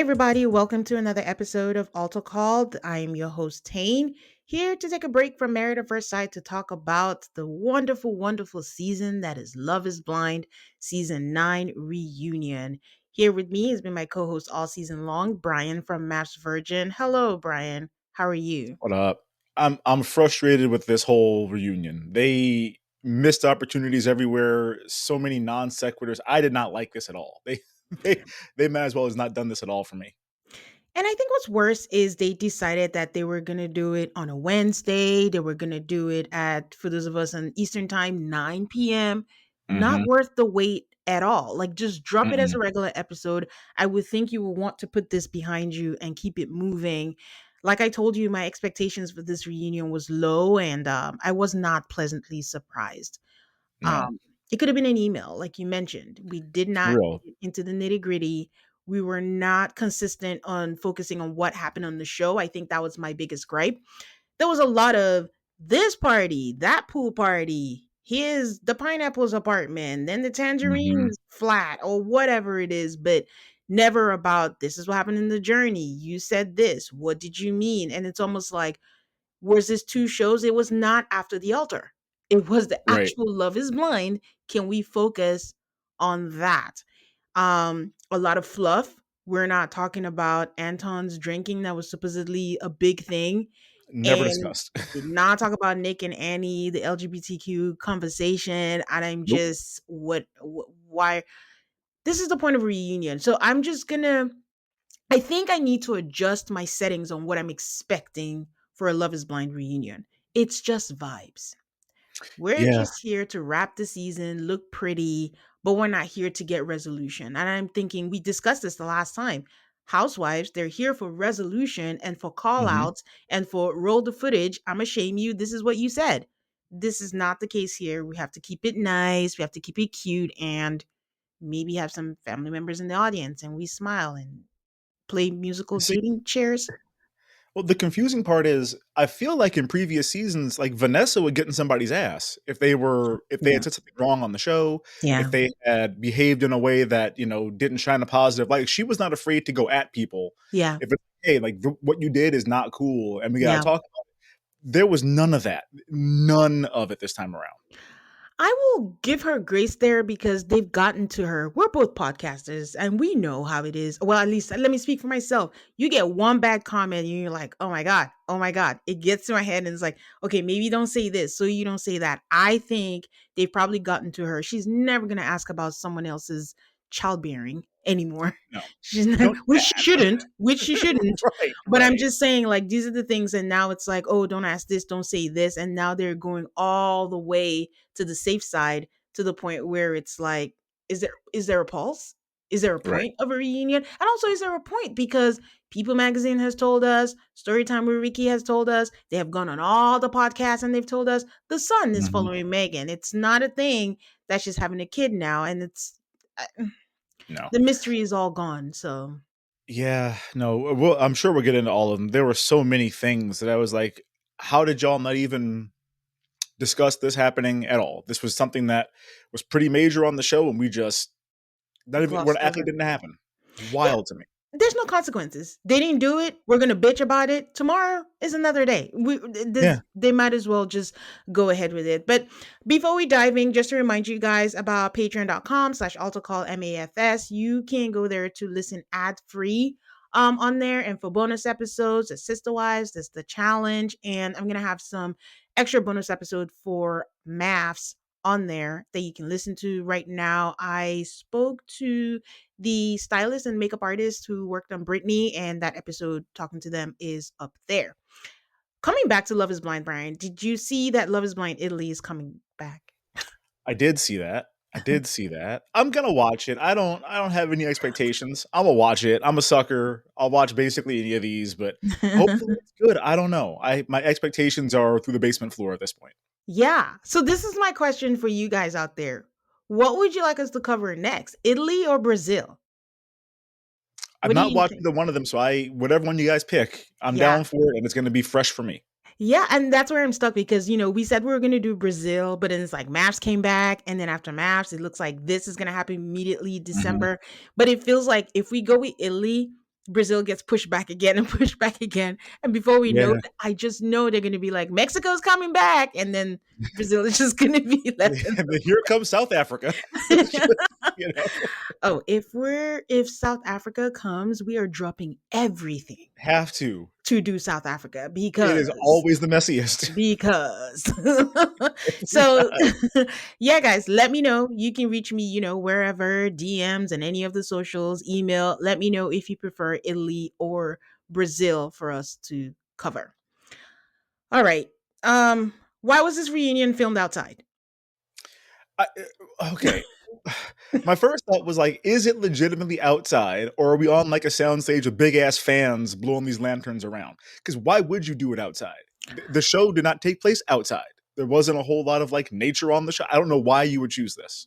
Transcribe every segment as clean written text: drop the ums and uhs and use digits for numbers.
everybody, welcome to another episode of Alto Called. I am your host, Tane, here to take a break from Married at First Sight to talk about the wonderful, wonderful season that is Love is Blind Season 9 Reunion. Here with me has been my co host all season long, Brian from Maps Virgin. Hello, Brian. How are you? What up? I'm frustrated with this whole reunion. They missed opportunities everywhere. So many non sequiturs. I did not like this at all. They they might as well has not done this at all for me. And I think what's worse is they decided that they were going to do it on a Wednesday. They were going to do it at, for those of us on Eastern time, 9 p.m. Not Mm-hmm. worth the wait at all. Like, just drop it as Mm-mm. a regular episode. I would think you will want to put this behind you and keep it moving. Like I told you, my expectations for this reunion was low, and I was not pleasantly surprised. No, Um, it could have been an email, like you mentioned. We did for not real. get into the nitty gritty. We were not consistent on focusing on what happened on the show. I think that was my biggest gripe. There was a lot of this party, that pool party, here's the pineapple's apartment, then the Mm-hmm. tangerines flat, or whatever it is, but never about this is what happened in the journey. You said this. What did you mean? And it's almost like, was this two shows? It was not After the Altar. It was the Right. actual Love is Blind. Can we focus on that? A lot of fluff. We're not talking about Anton's drinking that was supposedly a big thing, Never and discussed. did not talk about Nick and Annie, the LGBTQ conversation. And I'm Nope. just why this is the point of a reunion. So I'm just gonna I think I need to adjust my settings on what I'm expecting for a Love is Blind reunion. It's just vibes. We're Yeah. just here to wrap the season, look pretty, but we're not here to get resolution. And I'm thinking we discussed this the last time. Housewives, they're here for resolution and for call Mm-hmm. outs and for roll the footage. I'm going to shame you. This is what you said. This is not the case here. We have to keep it nice. We have to keep it cute and maybe have some family members in the audience and we smile and play musical dating chairs. Well, the confusing part is I feel like in previous seasons, like Vanessa would get in somebody's ass if they Yeah. had said something wrong on the show, if Yeah. they had behaved in a way that, didn't shine a positive light. She was not afraid to go at people. Yeah. If it's hey, like what you did is not cool and we gotta Yeah. talk about it. There was none of that. None of it this time around. I will give her grace there because they've gotten to her. We're both podcasters and we know how it is. Well, at least let me speak for myself. You get one bad comment and you're like, oh my God, oh my God. It gets to my head and it's like, okay, maybe don't say this. So you don't say that. I think they've probably gotten to her. She's never going to ask about someone else's childbearing anymore. No. She's not, Don't do which she that. shouldn't, which she shouldn't. Right, But I'm right, just saying, like, these are the things. And now it's like, oh, don't ask this, don't say this. And now they're going all the way to the safe side to the point where it's like, is there a pulse? Is there a right. point of a reunion? And also, is there a point? Because People Magazine has told us, Storytime with Ricky has told us, they have gone on all the podcasts and they've told us the son is Mhm. following Megan. It's not a thing that she's having a kid now, and it's No. the mystery is all gone. So Yeah, no. Well, I'm sure we'll get into all of them. There were so many things that I was like, how did y'all not even discuss this happening at all? This was something that was pretty major on the show, and we just not even what glossed acting over. didn't happen. Yeah, Wild to me. there's no consequences. They didn't do it. We're gonna bitch about it. Tomorrow is another day. Yeah. They might as well just go ahead with it. But before we dive in, just to remind you guys about patreon.com/AutoCallMAFS. You can go there to listen ad free. On there and for bonus episodes, the Sister Wives, there's the challenge, and I'm gonna have some extra bonus episode for maths on there that you can listen to right now. I spoke to the stylist and makeup artist who worked on Britney, and that episode talking to them is up there. Coming back to Love is Blind, Brian, did you see that Love is Blind Italy is coming back? I did see that. I did see that. I'm gonna watch it. I don't have any expectations. I'm gonna watch it. I'm a sucker. I'll watch basically any of these, but hopefully it's good. I don't know. I my expectations are through the basement floor at this point. Yeah. So this is my question for you guys out there. What would you like us to cover next? Italy or Brazil? I've What do not you watched think? either one of them, so I whatever one you guys pick, I'm Yeah. down for it, and it's gonna be fresh for me. Yeah, and that's where I'm stuck because we said we were gonna do Brazil, but then it's like Maps came back, and then after Maps, it looks like this is gonna happen immediately Mhm. December. But it feels like if we go with Italy, Brazil gets pushed back again and pushed back again. And before we know Yeah. it, I just know they're going to be like, Mexico's coming back. And then Brazil is just going to be left in And then here comes South Africa. It's just, the. you know, Oh, if South Africa comes, we are dropping everything have to. to do South Africa It is because always the messiest. because so yeah, guys, let me know. You can reach me, wherever, DMs and any of the socials, email. Let me know if you prefer Italy or Brazil for us to cover. All right. Why was this reunion filmed outside? I, okay. My first thought was like, is it legitimately outside, or are we on like a soundstage with big ass fans blowing these lanterns around? Because why would you do it outside? The show did not take place outside. There wasn't a whole lot of like nature on the show. I don't know why you would choose this.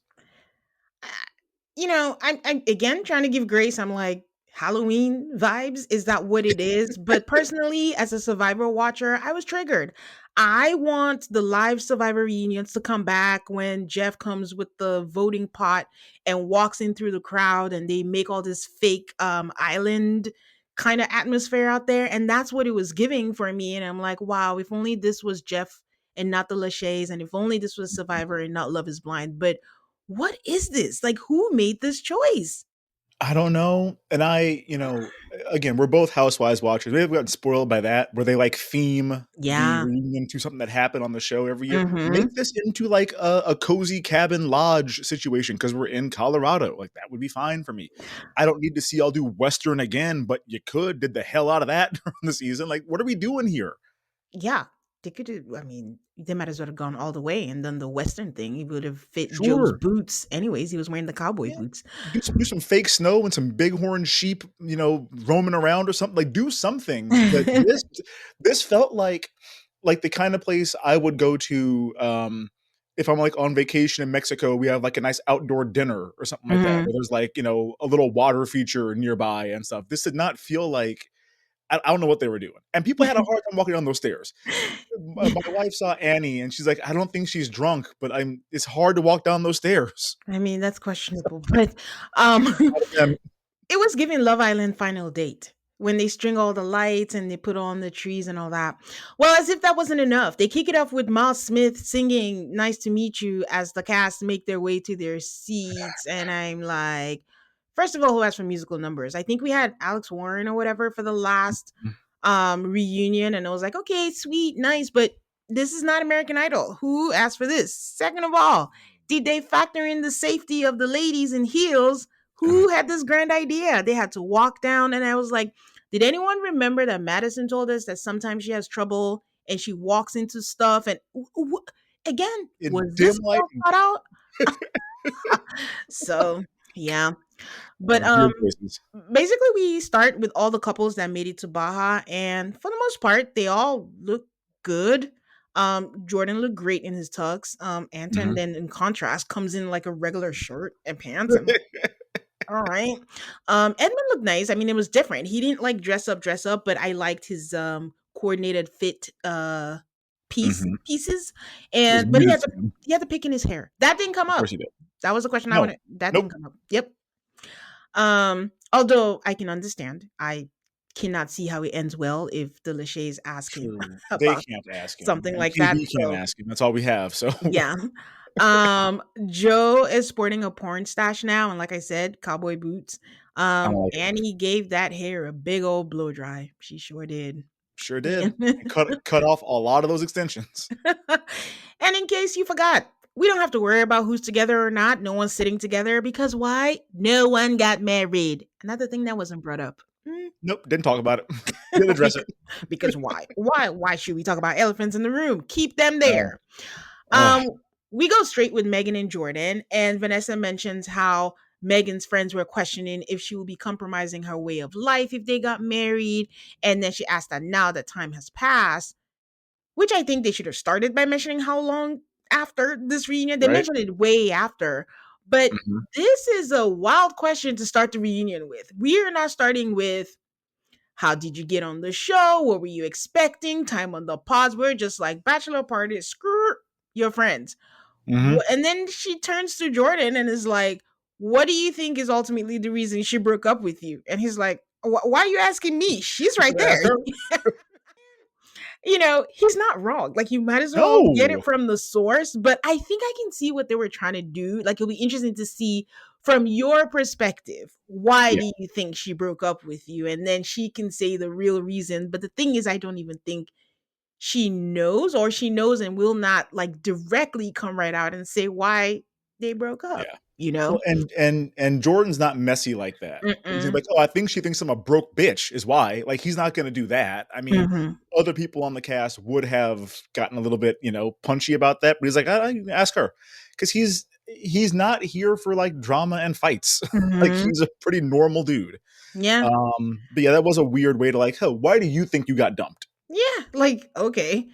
Uh, I'm again trying to give grace. I'm like, Halloween vibes. Is that what it is? But personally, as a Survivor watcher, I was triggered. I want the live Survivor reunions to come back when Jeff comes with the voting pot and walks in through the crowd and they make all this fake island kind of atmosphere out there. And that's what it was giving for me. And I'm like, wow, if only this was Jeff and not the Lachey's, and if only this was Survivor and not Love is Blind. But what is this? Like, who made this choice? I don't know. And again, we're both Housewives watchers. We've gotten spoiled by that, where they like theme the Yeah. reunion to something that happened on the show every year. Make Mhm. this into like a cozy cabin lodge situation because we're in Colorado. Like that would be fine for me. I don't need to see y'all do Western again, but you could did the hell out of that during the season. Like, what are we doing here? Yeah. They could have, I mean, they might as well have gone all the way and done the Western thing. He would have fit Joe's Sure. boots. Anyways, he was wearing the cowboy Yeah. boots. Do some fake snow and some bighorn sheep, roaming around or something. Like do something. But this felt like the kind of place I would go to if I'm like on vacation in Mexico. We have like a nice outdoor dinner or something like that, Mhm. where there's like a little water feature nearby and stuff. This did not feel like I don't know what they were doing, and people had a hard time walking down those stairs. My wife saw Annie, and she's like, "I don't think she's drunk, but It's hard to walk down those stairs." I mean, that's questionable, but um Um, it was giving Love Island final date when they string all the lights and they put on the trees and all that. Well, as if that wasn't enough, they kick it off with Miles Smith singing "Nice to Meet You" as the cast make their way to their seats, and I'm like, first of all, who asked for musical numbers? I think we had Alex Warren or whatever for the last reunion, and I was like, okay, sweet, nice, but this is not American Idol. Who asked for this? Second of all, did they factor in the safety of the ladies in heels? Who had this grand idea? They had to walk down, and I was like, did anyone remember that Madison told us that sometimes she has trouble and she walks into stuff? And again, in was dim this light all thought out? So yeah, but weird choices. basically we start with all the couples that made it to Baja, and for the most part, they all look good. Jordan looked great in his tux. Anton Mhm. then in contrast comes in like a regular shirt and pants. I'm like, all right. Edmund looked nice. I mean, it was different. He didn't like dress up, but I liked his coordinated fit Mhm. pieces. It was And but he muted had for him. the pick in his hair. That didn't come Of course up. he did. That was the question I No. wanted. That Nope. didn't come up. Yep. Although I can understand, I cannot see how it ends well if the Lachey's ask him True. They about can't ask him, something and like that. PB can't So ask him. That's all we have, so yeah. Joe is sporting a porn stash now, and like I said, cowboy boots. I don't like it. Annie gave that hair a big old blow dry. She sure did. Sure Yeah. did. And cut off a lot of those extensions. And in case you forgot, we don't have to worry about who's together or not. No one's sitting together because why? No one got married. Another thing that wasn't brought up. Nope, didn't talk about it. Didn't address it. Because why? Why should we talk about elephants in the room? Keep them No. there. Ugh. Um, we go straight with Megan and Jordan, and Vanessa mentions how Megan's friends were questioning if she would be compromising her way of life if they got married. And then she asked that now that time has passed, which I think they should have started by mentioning how long after this reunion. They Right? mentioned it way after. But Mhm. this is a wild question to start the reunion with. We are not starting with how did you get on the show? What were you expecting? Time on the pods. We're just like bachelor party. Screw your friends. Mhm. And then she turns to Jordan and is like, "What do you think is ultimately the reason she broke up with you?" And he's like, Why are you asking me? She's You right could there. ask her. He's not wrong. Like, you might as well get it No. from the source. But I think I can see what they were trying to do. Like, it'll be interesting to see from your perspective, why Yeah, do you think she broke up with you? And then she can say the real reason. But the thing is, I don't even think she knows, or she knows and will not like directly come right out and say why they broke up, yeah. you Well, know? and Jordan's not messy like that. He's Mm-mm. like, "Oh, I think she thinks I'm a broke bitch," is why. Like, he's not gonna do that. I mean, Mhm. other people on the cast would have gotten a little bit, punchy about that, but he's like, "I ask her," because he's not here for like drama and fights. Like, Mhm. he's a pretty normal dude. Yeah. But yeah, that was a weird way to like, "Oh, why do you think you got dumped?" Yeah. Like, okay.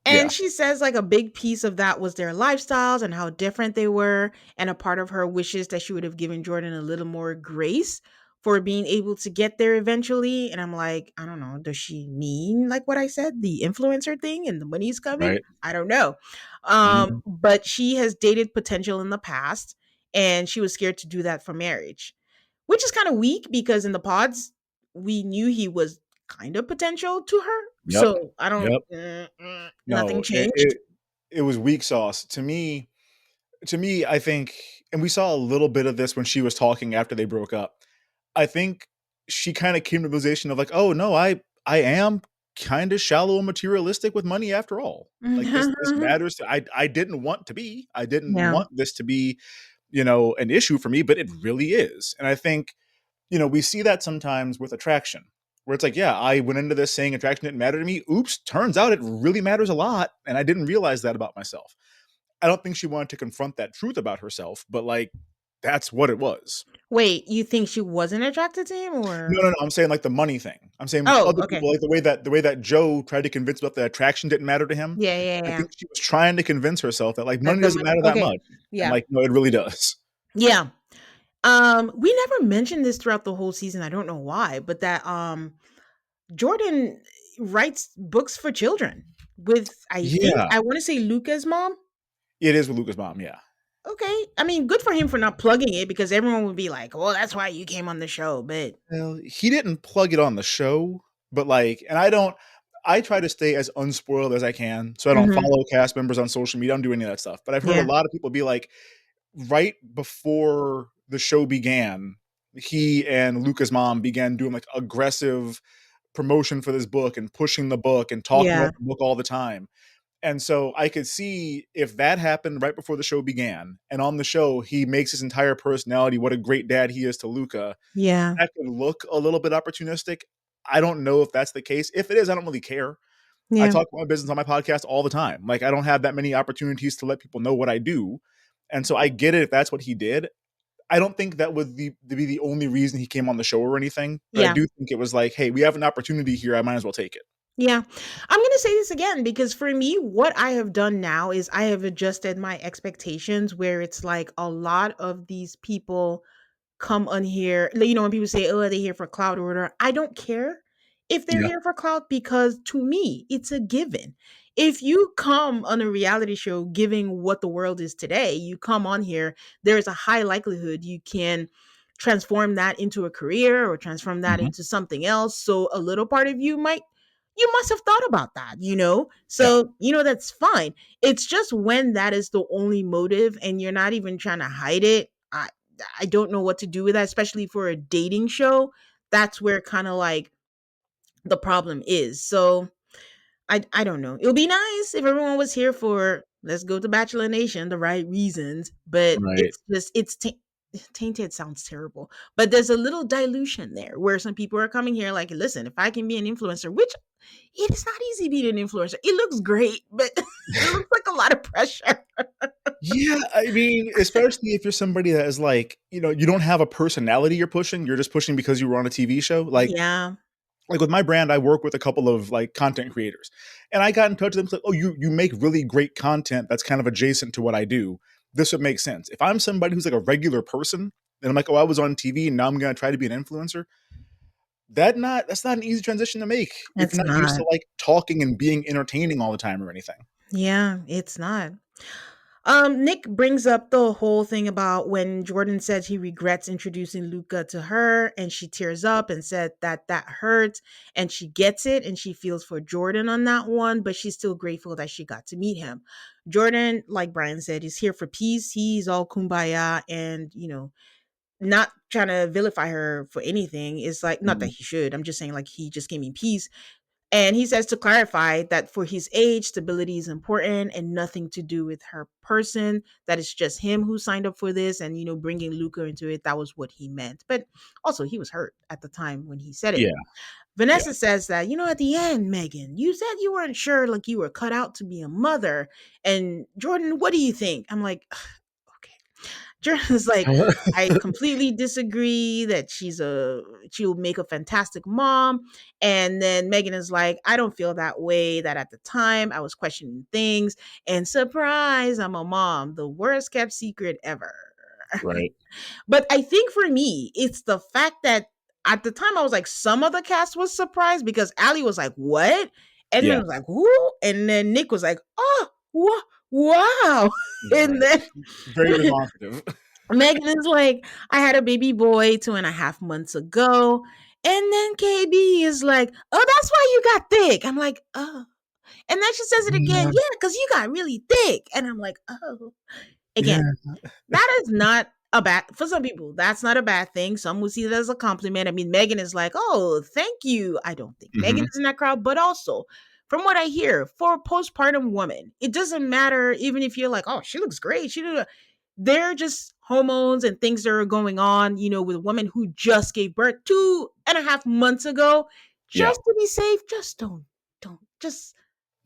And Yeah, she says like a big piece of that was their lifestyles and how different they were. And a part of her wishes that she would have given Jordan a little more grace for being able to get there eventually. And I'm like, I don't know. Does she mean like what I said, the influencer thing and the money's coming? right. I don't know. Mhm. But she has dated potential in the past, and she was scared to do that for marriage, which is kind of weak because in the pods, we knew he was kind of potential to her. Yep. So I don't, Yep. nothing No, it, changed. it it was weak sauce to me. To me, I think, and we saw a little bit of this when she was talking after they broke up. I think she kind of came to the realization of like, oh no, I am kind of shallow and materialistic with money after all. Like, this matters. I didn't want to be. I didn't Yeah. want this to be, an issue for me, but it really is. And I think, we see that sometimes with attraction, where it's like, yeah, I went into this saying attraction didn't matter to me. Oops, turns out it really matters a lot, and I didn't realize that about myself. I don't think she wanted to confront that truth about herself, but like, that's what it was. Wait, you think she wasn't attracted to him, No, or? no, no. I'm saying like the money thing. I'm saying Oh, other okay. people, like the way that Joe tried to convince about the attraction didn't matter to him. Yeah, yeah, I yeah. think she was trying to convince herself that like That money the doesn't money, matter that okay. much, and Yeah. like no, it really does. Yeah. We never mentioned this throughout the whole season. I don't know why, but that Jordan writes books for children with, Yeah, I want to say, Luca's mom. it is with Luca's mom. Yeah, Okay. I mean, good for him for not plugging it, because everyone would be like, "Well, that's why you came on the show." But well, he didn't plug it on the show, but like, and I don't. I try to stay as unspoiled as I can, so I don't mhm. follow cast members on social media. I don't do any of that stuff. But I've heard a Yeah. lot of people be like, right before the show began, he and Luca's mom began doing like aggressive promotion for this book and pushing the book and talking Yeah. about the book all the time. And so I could see if that happened right before the show began, and on the show he makes his entire personality what a great dad he is to Luca, Yeah. that could look a little bit opportunistic. I don't know if that's the case. If it is, I don't really care. I Yeah. talk about my business on my podcast all the time. Like, I don't have that many opportunities to let people know what I do. And so I get it if that's what he did. I don't think that would be the only reason he came on the show or anything, but I Yeah. do think it was like, hey, we have an opportunity here. I might as well take it. Yeah. I'm going to say this again, because for me, what I have done now is I have adjusted my expectations, where it's like a lot of these people come on here, like, when people say, "Oh, are they here for clout or whatever?" I don't care if they're Yeah. here for clout, because to me, it's a given. If you come on a reality show giving what the world is today, you come on here, there's a high likelihood you can transform that into a career or transform that Mhm. into something else. So a little part of you must have thought about that, you know? Yeah. So, that's fine. It's just when that is the only motive and you're not even trying to hide it. I don't know what to do with that, especially for a dating show. That's where kind of like the problem is. So I don't know. It would be nice if everyone was here for, let's go to Bachelor Nation, the right reasons, but Right. it's just tainted sounds terrible. But there's a little dilution there where some people are coming here like, listen, if I can be an influencer, which it is not easy being an influencer. It looks great, but it looks like a lot of pressure. Yeah, I mean, especially if you're somebody that is like, you don't have a personality you're pushing, you're just pushing because you were on a TV show. Yeah. Like with my brand, I work with a couple of like content creators. And I got in touch with them, like, "Oh, you make really great content that's kind of adjacent to what I do. This would make sense." If I'm somebody who's like a regular person, and I'm like, "Oh, I was on TV and now I'm gonna try to be an influencer," that's not an easy transition to make if It's you're not used not. to like talking and being entertaining all the time or anything. Yeah, it's not. Nick brings up the whole thing about when Jordan says he regrets introducing Luca to her, and she tears up and said that that hurts, and she gets it, and she feels for Jordan on that one, but she's still grateful that she got to meet him. Jordan, like Brian said, is here for peace. He's all kumbaya, and not trying to vilify her for anything. It's like not that Mhm. he should. I'm just saying like he just gave me peace, and he says to clarify that for his age, stability is important and nothing to do with her person. That it's just him who signed up for this, and bringing Luca into it, that was what he meant. But also, he was hurt at the time when he said it. Yeah, yeah. Vanessa says that, at the end, Megan, you said you weren't sure, like you were cut out to be a mother. And Jordan, what do you think? I'm like, okay. Jordan's like, I completely disagree that she'll make a fantastic mom. And then Megan is like, I don't feel that way. That at the time I was questioning things. And surprise, I'm a mom. The worst kept secret ever. Right. But I think for me, it's the fact that at the time I was like, some of the cast was surprised because Ali was like, what? Edmund Yeah, was like, who? And then Nick was like, oh, wow. And right. then Very demonstrative. Megan is like, I had a baby boy 2.5 months ago. And then KB is like, oh, that's why you got thick. I'm like, oh. And then she says it again. Yeah, Yeah, because you got really thick. And I'm like, oh. yeah. Again, that is not a bad, for some people, that's not a bad thing. Some will see it as a compliment. I mean, Megan is like, oh, thank you. I don't think Megan Mhm. is in that crowd, but also, from what I hear, for a postpartum woman, it doesn't matter even if you're like, oh, she looks great. They're just hormones and things that are going on, with a woman who just gave birth 2.5 months ago. Yeah. Just to be safe, just don't, just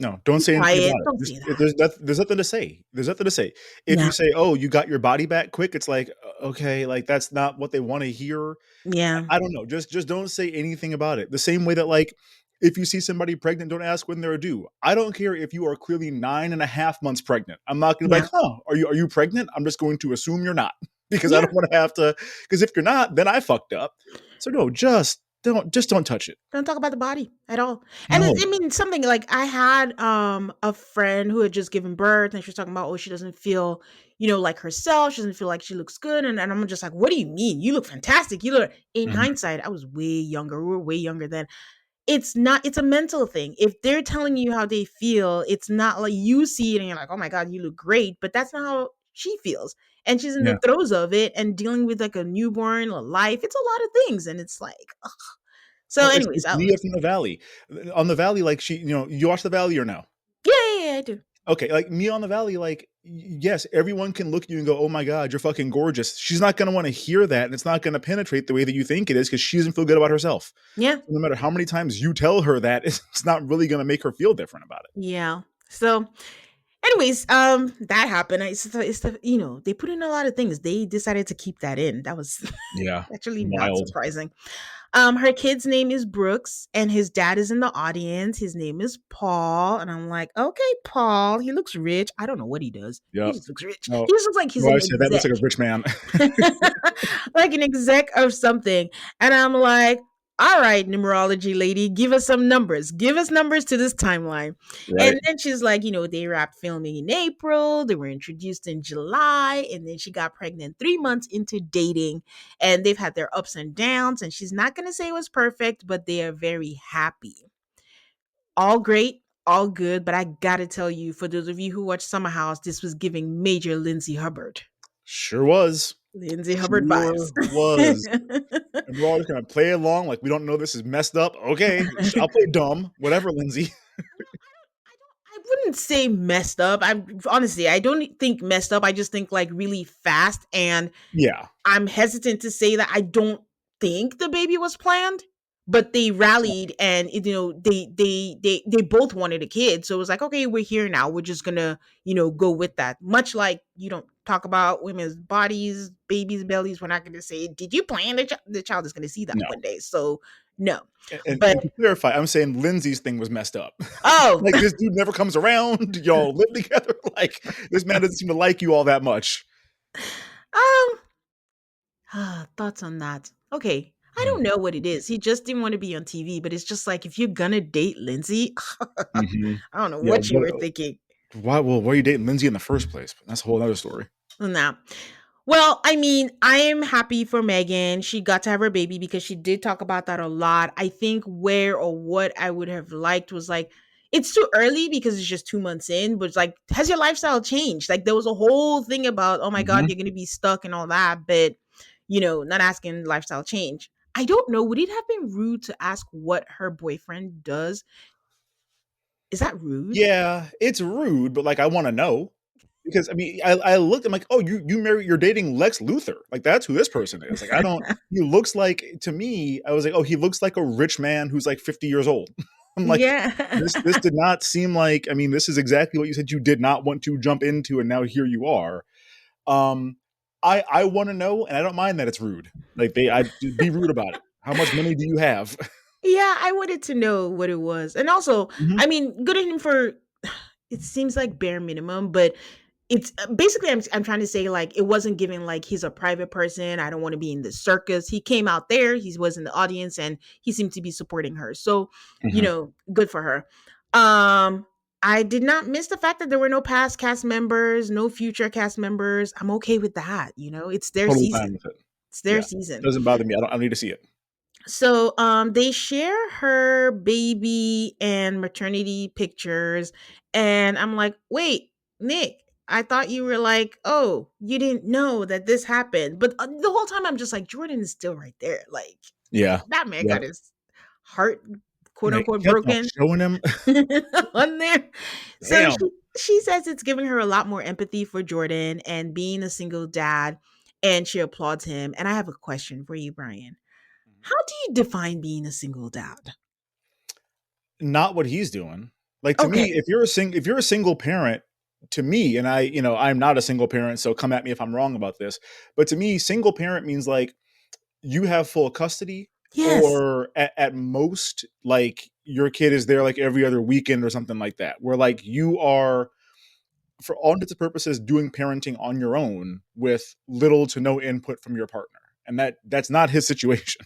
No, don't be say anything quiet. about it. Don't There's say that. there's nothing to say. There's nothing to say. If Yeah. you say, "Oh, you got your body back quick," it's like, okay, like, that's not what they wanna hear. Yeah. I don't know, just don't say anything about it. The same way that, like, if you see somebody pregnant, don't ask when they're due. I don't care if you are clearly 9.5 months pregnant. I'm not gonna be like, Yeah. "Huh, are you pregnant?" I'm just going to assume you're not because I Yeah. don't wanna have to. Because if you're not, then I fucked up. So, no, just don't touch it. Don't talk about the body at all. And No. I mean, something like I had a friend who had just given birth, and she was talking about, oh, she doesn't feel, like herself. She doesn't feel like she looks good. And I'm just like, what do you mean? You look fantastic. You look, in Mhm. hindsight, I was way younger. We were way younger then. It's not, it's a mental thing. If they're telling you how they feel, it's not like you see it and you're like, oh my God, you look great. But that's not how she feels. And she's in the Yeah. throes of it and dealing with like a newborn, a life. It's a lot of things. And it's like, ugh. So, Well, it's anyways, it's I Leah was from the Valley. On the Valley, like, you watch the Valley or no? yeah, yeah, yeah, I do. Okay, like, Mia on the Valley, like, yes, everyone can look at you and go, "Oh my god, you're fucking gorgeous." She's not gonna wanna hear that, and it's not gonna penetrate the way that you think it is because she doesn't feel good about herself. Yeah, So no matter how many times you tell her that, it's not really gonna make her feel different about it. yeah. So, anyways, that happened. They put in a lot of things. They decided to keep that in. That was Yeah. actually not Wild. surprising. Her kid's name is Brooks, and his dad is in the audience. His name is Paul, and I'm like, okay, Paul. He looks rich. I don't know what he does. He Yep. just looks rich. No. He just looks like he's No, I an said that looks exec. like a rich man. Like an exec of something. And I'm like, all right, numerology lady, give us some numbers. Give us numbers to this timeline. Right. And then she's like, they wrapped filming in April. They were introduced in July. And then she got pregnant 3 months into dating. And they've had their ups and downs. And she's not going to say it was perfect, but they are very happy. All great, all good. But I got to tell you, for those of you who watch Summer House, this was giving major Lindsay Hubbard. Sure was. Lindsay Hubbard Sure vibes. was. And we're all just gonna play along like we don't know this is messed up. Okay, I'll play dumb. Whatever, Lindsay. I wouldn't say messed up. I honestly, I don't think messed up. I just think like really fast, and Yeah. I'm hesitant to say that I don't think the baby was planned, but they rallied and they both wanted a kid. So it was like, okay, we're here now. We're just gonna, go with that. Much like you don't talk about women's bodies, babies' bellies. We're not gonna say, did you plan the child is gonna see that No. one day. So no. And But to clarify, I'm saying Lindsay's thing was messed up. oh, Like, this dude never comes around. Y'all live together. Like, this man doesn't seem to like you all that much. um thoughts on that. Okay. I Mm. don't know what it is. He just didn't want to be on TV, but it's just like if you're gonna date Lindsay, I Mhm. don't know Yeah, what you were thinking. why are you dating Lindsay in the first place? But that's a whole other story. No. Well, I mean, I am happy for Megan. She got to have her baby because she did talk about that a lot. I think where or what I would have liked was like, it's too early because it's just 2 months in, but it's like, has your lifestyle changed? Like, there was a whole thing about, oh my God, Mhm. you're going to be stuck and all that, but, not asking lifestyle change. I don't know. Would it have been rude to ask what her boyfriend does? Is that rude? Yeah, it's rude, but, like, I wanna know because, I mean, I looked, I'm like, "Oh, you're dating Lex Luthor, like, that's who this person is." Like, I don't he looks like to me, I was like, "Oh, he looks like a rich man who's, like, 50 years old." I'm like, "This Yeah. did not seem like, I mean, this is exactly what you said you did not want to jump into, and now here you are." Um, I wanna know, and I don't mind that it's rude. Like, be rude about it. How much money do you have? Yeah, I wanted to know what it was. And also, Mhm, I mean, good on him for it seems like bare minimum, but it's basically I'm trying to say like it wasn't given like he's a private person. I don't want to be in the circus. He came out there, he was in the audience and he seemed to be supporting her. So, mhm. good for her. Um I did not miss the fact that there were no past cast members, no future cast members. I'm okay with that, It's their Totally fine season. with it. It's their Yeah. season. Doesn't bother me. I don't need to see it. So they share her baby and maternity pictures and I'm like, "Wait, Nick, I thought you were like, oh, you didn't know that this happened." But the whole time I'm just like, Jordan is still right there. Like Yeah. that man Yep. got his heart quote Like, unquote kept on broken showing him. on there. So Damn. she says it's giving her a lot more empathy for Jordan and being a single dad and she applauds him. And I have a question for you, Brian. How do you define being a single dad? Not what he's doing. Like, to me, Okay. if you're a single parent, to me, and I'm not a single parent, so come at me if I'm wrong about this, but to me, single parent means, like, you have full custody, Yes. or at most, like, your kid is there, like, every other weekend or something like that, where, like, you are, for all intents and purposes, doing parenting on your own with little to no input from your partner, and that's not his situation.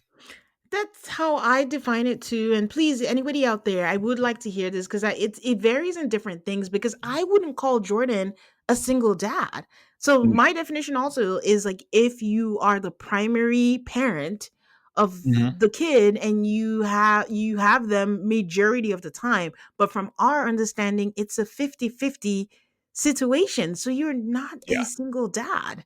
That's how I define it too. And please, anybody out there, I would like to hear this because it varies in different things. Because I wouldn't call Jordan a single dad. So my definition also is like if you are the primary parent of Mhm. the kid and you have them majority of the time, but from our understanding, it's a 50-50 situation. So you're not a Yeah. single dad.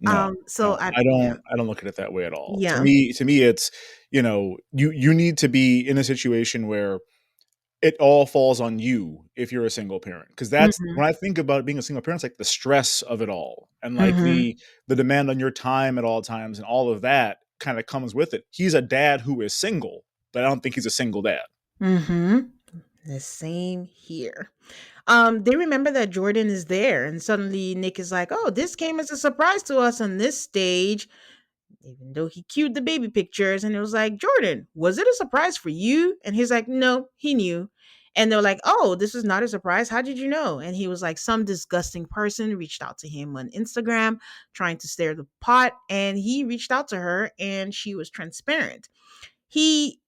No, So no, I yeah I don't look at it that way at all. yeah. To me, it's, you need to be in a situation where it all falls on you if you're a single parent, because that's Hmm. when I think about being a single parent, it's like the stress of it all, and like Hmm. the demand on your time at all times, and all of that kind of comes with it. He's a dad who is single, but I don't think he's a single dad. Hmm. The same here. They remember that Jordan is there, and suddenly Nick is like, "Oh, this came as a surprise to us on this stage." Even though he cued the baby pictures, and it was like, "Jordan, was it a surprise for you?" And he's like, "No, he knew." And they're like, "Oh, this is not a surprise. How did you know?" And he was like, "Some disgusting person reached out to him on Instagram trying to stir the pot, and he reached out to her, and she was transparent." He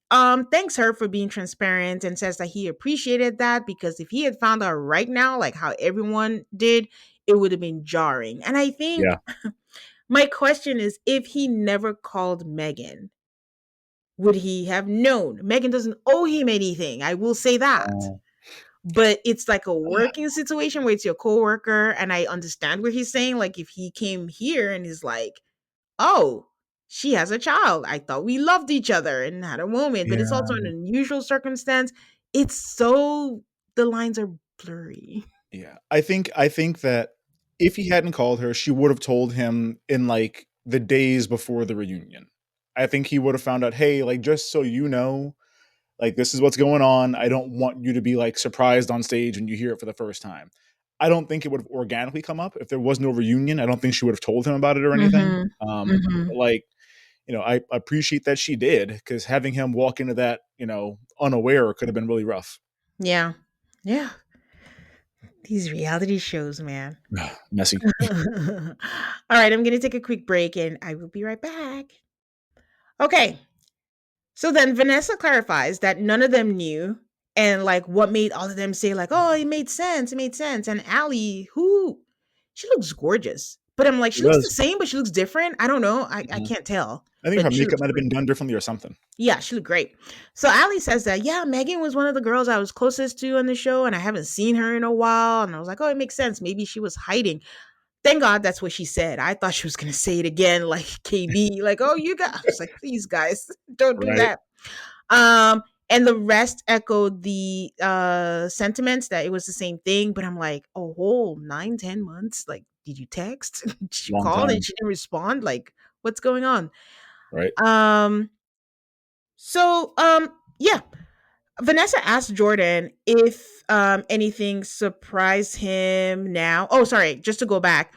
thanks her for being transparent and says that he appreciated that because if he had found out right now, like how everyone did, it would have been jarring. And I think Yeah. my question is if he never called Megan, would he have known? Megan doesn't owe him anything. I will say that. Oh. But it's like a working situation where it's your coworker, and I understand what he's saying. Like if he came here and is like, oh, she has a child. I thought we loved each other and had a moment, but it's also Yeah. an unusual circumstance. It's so the lines are blurry. Yeah. I think that if he hadn't called her, she would have told him in, like, the days before the reunion. I think he would have found out, "Hey, like, just so you know, like, this is what's going on. I don't want you to be, like, surprised on stage when you hear it for the first time." I don't think it would have organically come up if there was no reunion. I don't think she would have told him about it or anything. Mhm. Mhm. But, like, I appreciate that she did, because having him walk into that, unaware, could have been really rough. Yeah. Yeah. These reality shows, man. Messy. All right, I'm going to take a quick break and I will be right back. Okay. So then Vanessa clarifies that none of them knew and like what made all of them say like, "Oh, it made sense, it made sense." And Allie, who she looks gorgeous, but I'm like, She she looks the does. same, but she looks different. I don't know. I Mhm. can't tell, I think her but she makeup looks might have great. been done differently or something. Yeah, she looked great. So Allie says that, yeah, Megan was one of the girls I was closest to on the show, and I haven't seen her in a while. And I was like, oh, it makes sense. Maybe she was hiding. Thank God that's what she said. I thought she was gonna say it again, like KB, like, oh, you guys. I was like, please, guys, don't do Right, that. Um, and the rest echoed the sentiments that it was the same thing, but I'm like, a whole 9, 10 months. Like, did you text? Did you long call and time, she didn't respond? Like, what's going on? right? Um, so yeah. Vanessa asked Jordan if anything surprised him now. Oh, sorry, just to go back.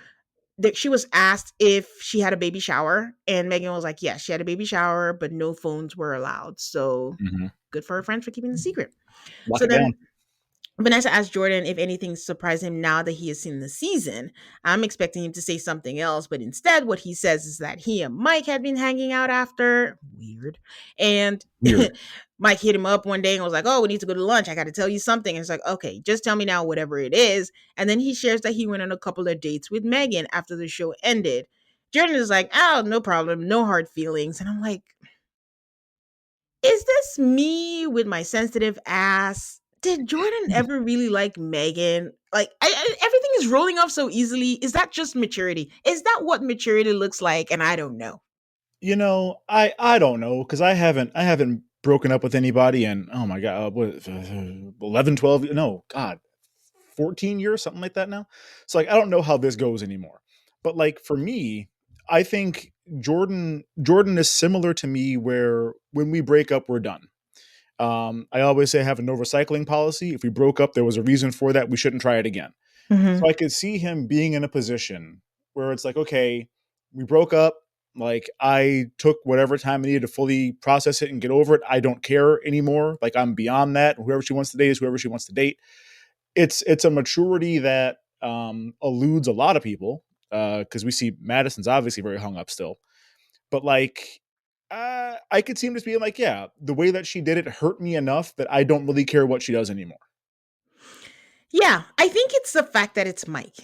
That she was asked if she had a baby shower, and Megan was like, "Yes, she had a baby shower, but no phones were allowed." So Mhm. good for her friends for keeping the secret. Lock So it then down. Vanessa asked Jordan if anything surprised him now that he has seen the season. I'm expecting him to say something else, but instead, what he says is that he and Mike had been hanging out after. Weird. And Weird. Mike hit him up one day and was like, oh, we need to go to lunch. I got to tell you something. And it's like, okay, just tell me now, whatever it is. And then he shares that he went on a couple of dates with Megan after the show ended. Jordan is like, oh, no problem, no hard feelings. And I'm like, is this me with my sensitive ass? Did Jordan ever really like Megan? Like, everything is rolling off so easily. Is that just maturity? Is that what maturity looks like? And I don't know. I don't know because I haven't broken up with anybody in, oh my god, what, 11, 12, no, God, 14 years, something like that now. So like I don't know how this goes anymore. But like for me, I think Jordan is similar to me where when we break up, we're done. I always say I have a no recycling policy. If we broke up, there was a reason for that. We shouldn't try it again. Hmm. So I could see him being in a position where it's like, okay, we broke up. Like I took whatever time I needed to fully process it and get over it. I don't care anymore. Like I'm beyond that. Whoever she wants to date is whoever she wants to date. It's a maturity that eludes a lot of people because we see Madison's obviously very hung up still. But like I could see him just being like, yeah, the way that she did it hurt me enough that I don't really care what she does anymore. Yeah, I think it's the fact that it's Mike.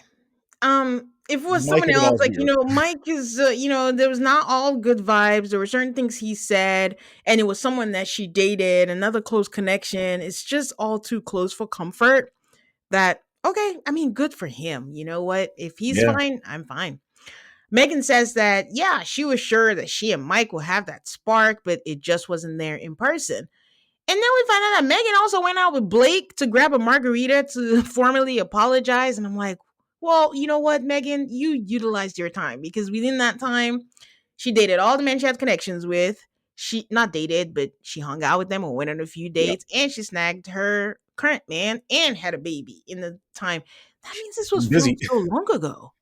If it was Mike someone is else, all like, here. Mike is, there was not all good vibes. There were certain things he said, and it was someone that she dated, another close connection. It's just all too close for comfort. That, okay, I mean, good for him. You know what? If he's Yeah. fine, I'm fine. Megan says that, yeah, she was sure that she and Mike will have that spark, but it just wasn't there in person. And then we find out that Megan also went out with Blake to grab a margarita to formally apologize. And I'm like, well, you know what, Megan? You utilized your time because within that time, she dated all the men she had connections with. She not dated, but she hung out with them and went on a few Yep. dates. And she snagged her current man and had a baby in the time. That means this was Busy. filmed so long ago.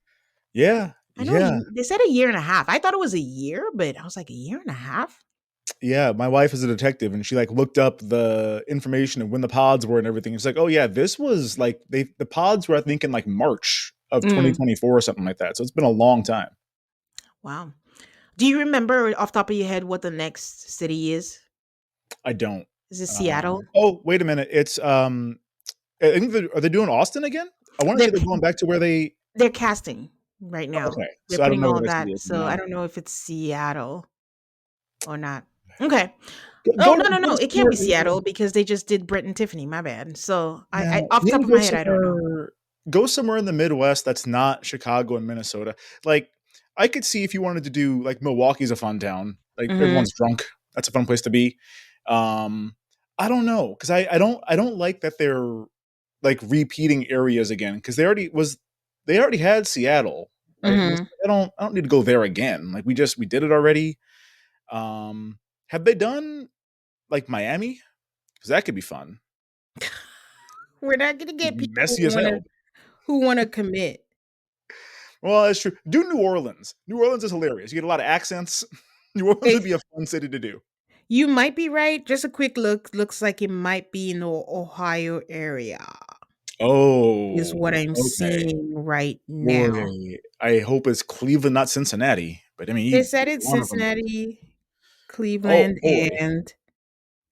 Yeah. I know Yeah. they said a year and a half. I thought it was a year, but I was like, a year and a half? Yeah, my wife is a detective, and she like looked up the information of when the pods were and everything. It's like, oh yeah, this was like the pods were I think in like March of Mm, 2024 or something like that. So it's been a long time. wow. Do you remember off the top of your head what the next city is? I don't. Is it Seattle? Oh, wait a minute. It's I think are they doing Austin again? I want to They're say they're going back to where they. they're casting right now. Okay, They're so I don't putting know all where of that that. city is So I now. don't know if it's Seattle or not. Okay. Oh, Go no, no, go no. It can't somewhere. be Seattle because they just did Brett and Tiffany. My bad. So Yeah, I off the you top can of go my head, I don't know. somewhere. Go somewhere in the Midwest that's not Chicago and Minnesota. Like I could see if you wanted to do like Milwaukee's a fun town. Like Hmm. everyone's drunk. That's a fun place to be. Um, I don't know because I don't like that they're like repeating areas again because they already had Seattle, right? And Hmm. I don't need to go there again. Like we did it already. Um, have they done like Miami? Because that could be fun. We're not gonna It's get people messy as hell. who wanna commit. Well, that's true. Do New Orleans. New Orleans is hilarious. You get a lot of accents. New Orleans would It, be a fun city to do. you might be right. Just a quick look. Looks like it might be in the Ohio area. Is Oh, what I'm okay. seeing right now. Boy, I hope it's Cleveland, not Cincinnati. But I mean, They said it's one of them. Cincinnati, Oh Cleveland, boy. and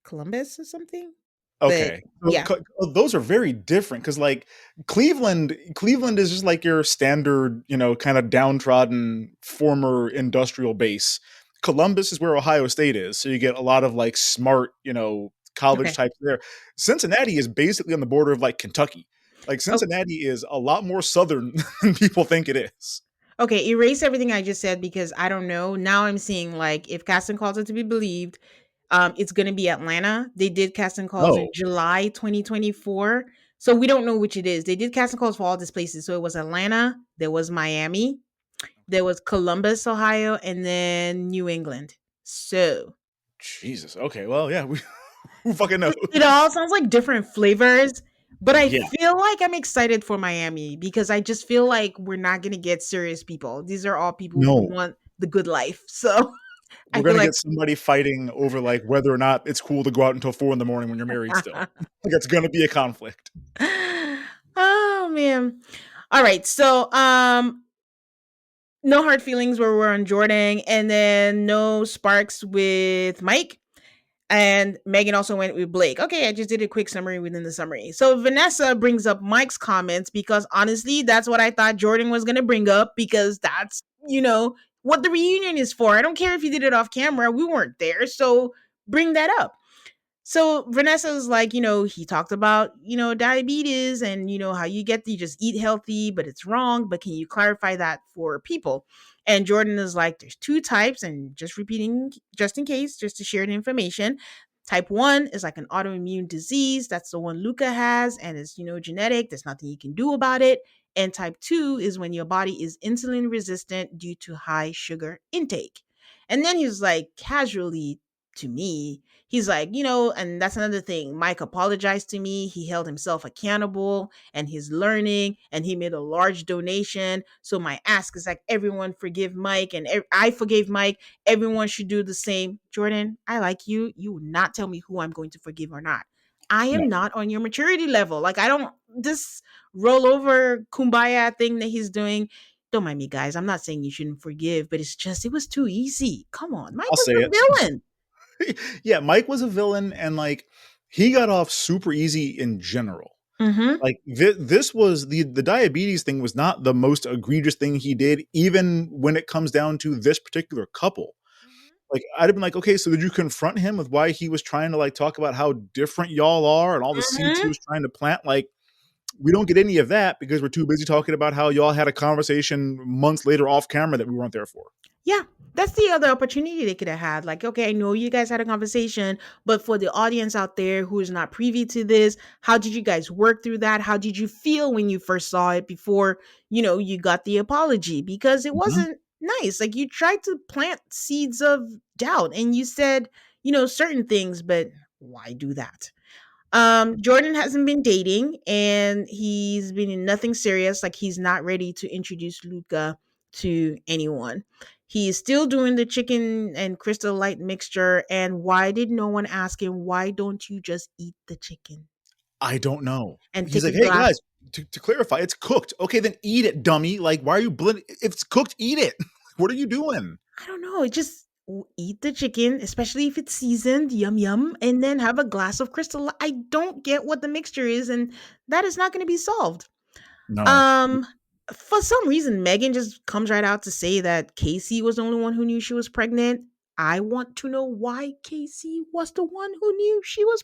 Columbus or something. But Okay. So, yeah. those are very different because, like, Cleveland is just like your standard, kind of downtrodden former industrial base. Columbus is where Ohio State is, so you get a lot of like smart, college Okay. types there. Cincinnati is basically on the border of like Kentucky. Like Oh, Cincinnati is a lot more southern than people think it is. okay. Erase everything I just said because I don't know. Now I'm seeing like if casting calls are to be believed, it's gonna be Atlanta. They did casting calls in Oh, July 2024. So we don't know which it is. They did casting calls for all these places. So it was Atlanta, there was Miami, there was Columbus, Ohio, and then New England. So Jesus. Okay. Well, yeah. Who fucking it knows? all sounds like different flavors, but I Yeah. feel like I'm excited for Miami because I just feel like we're not gonna get serious people. These are all people who No. want the good life. So I We're feel gonna like get somebody fighting over, like, whether or not it's cool to go out until 4 in the morning when you're married still. Like, it's gonna be a conflict. oh man. All right. So no hard feelings where we're on Jordan, and then no sparks with Mike. And Megan also went with Blake. Okay, I just did a quick summary within the summary. So Vanessa brings up Mike's comments because honestly, that's what I thought Jordan was going to bring up because that's, what the reunion is for. I don't care if you did it off camera. We weren't there. So bring that up. So Vanessa was like, he talked about, diabetes and, how you just eat healthy, but it's wrong. But can you clarify that for people? And Jordan is like, there's two types, and just repeating, just in case, just to share the information. Type 1 is like an autoimmune disease. That's the one Luca has, and it's, genetic. There's nothing you can do about it. And type 2 is when your body is insulin resistant due to high sugar intake. And then he was like, casually to me, he's like, and that's another thing. Mike apologized to me. He held himself accountable and he's learning and he made a large donation. So my ask is like, everyone forgive Mike and I forgave Mike. Everyone should do the same. Jordan, I like you. You will not tell me who I'm going to forgive or not. I No. am not on your maturity level. Like, I don't, this rollover kumbaya thing that he's doing. Don't mind me, guys. I'm not saying you shouldn't forgive, but it's just, it was too easy. Come on. Mike I'll was say the it. villain. Yeah, Mike was a villain, and, like, he got off super easy in general. Mm-hmm. Like, this was the diabetes thing was not the most egregious thing he did, even when it comes down to this particular couple. Like, I'd have been like, "Okay, so did you confront him with why he was trying to, like, talk about how different y'all are and all the seeds he Mm-hmm. was trying to plant?" Like, we don't get any of that because we're too busy talking about how y'all had a conversation months later off camera that we weren't there for. Yeah, that's the other opportunity they could have had. Like, okay, I know you guys had a conversation, but for the audience out there who is not privy to this, how did you guys work through that? How did you feel when you first saw it before, you got the apology? Because it Mhm. wasn't nice. Like, you tried to plant seeds of doubt and you said, certain things, but why do that? Jordan hasn't been dating and he's been in nothing serious. Like, he's not ready to introduce Luca to anyone. He is still doing the chicken and crystal light mixture. And why did no one ask him, why don't you just eat the chicken I don't know. and He's take a like, "Hey, glass? guys, to clarify, it's cooked. Okay, then eat it, dummy. Like, why are you blend if it's cooked, eat it. What are you doing?" I don't know. It just eat the chicken, especially if it's seasoned, yum yum, and then have a glass of crystal. I don't get what the mixture is, and that is not going to be solved. No. Um, for some reason, Megan just comes right out to say that Casey was the only one who knew she was pregnant. I want to know why Casey was the one who knew she was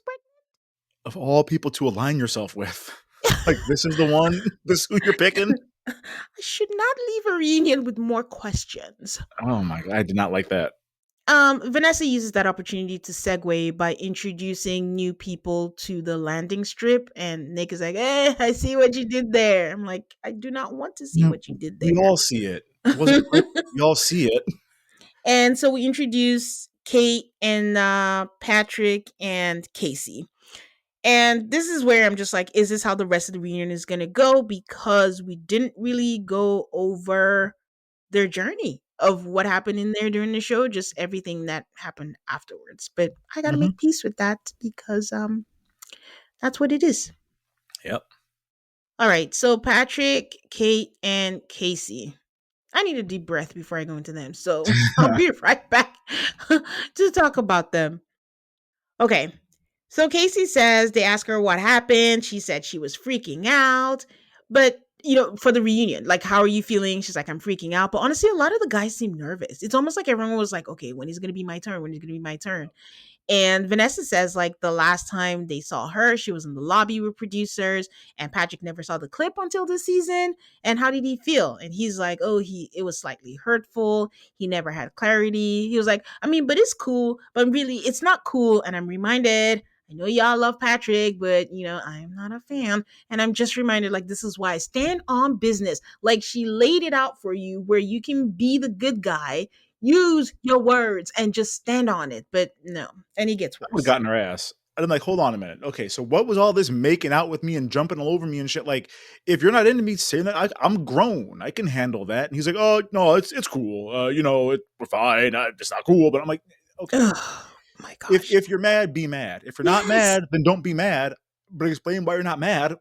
Of all people to align yourself with. Like, pregnant. this is the one? This is who you're picking? I should not leave a reunion with more questions. Oh my god, I did not like that. Vanessa uses that opportunity to segue by introducing new people to the landing strip, and Nick is like, I see what you did there. I'm like, I do not want to see No, what you did we there. all see it. It wasn't perfect. We all see it. And so we introduce Kate and Patrick and Casey. And this is where I'm just like, is this how the rest of the reunion is going to go? Because we didn't really go over their journey of what happened in there during the show, just everything that happened afterwards. But I got to Mhm. make peace with that because that's what it is. Yep. All right. So Patrick, Kate, and Casey. I need a deep breath before I go into them. So I'll be right back to talk about them. Okay. So Casey says they ask her what happened. She said she was freaking out. But, for the reunion, like, how are you feeling? She's like, I'm freaking out. But honestly, a lot of the guys seem nervous. It's almost like everyone was like, okay, when is it going to be my turn? When is it going to be my turn? And Vanessa says, like, the last time they saw her, she was in the lobby with producers, and Patrick never saw the clip until this season. And how did he feel? And he's like, oh, it was slightly hurtful. He never had clarity. He was like, I mean, but it's cool, but really, it's not cool. And I'm reminded, I know y'all love Patrick, but I am not a fan. And I'm just reminded, like, this is why, stand on business. Like, she laid it out for you where you can be the good guy, use your words, and just stand on it. But no, and he gets I would have worse. gotten her ass. And I'm like, hold on a minute. Okay, so what was all this making out with me and jumping all over me and shit? Like, if you're not into me saying that, I'm grown. I can handle that. And he's like, oh no, it's cool. We're fine. It's not cool. But I'm like, okay. Oh my If gosh. if you're mad, be mad. If you're not Yes. mad, then don't be mad. But explain why you're not mad.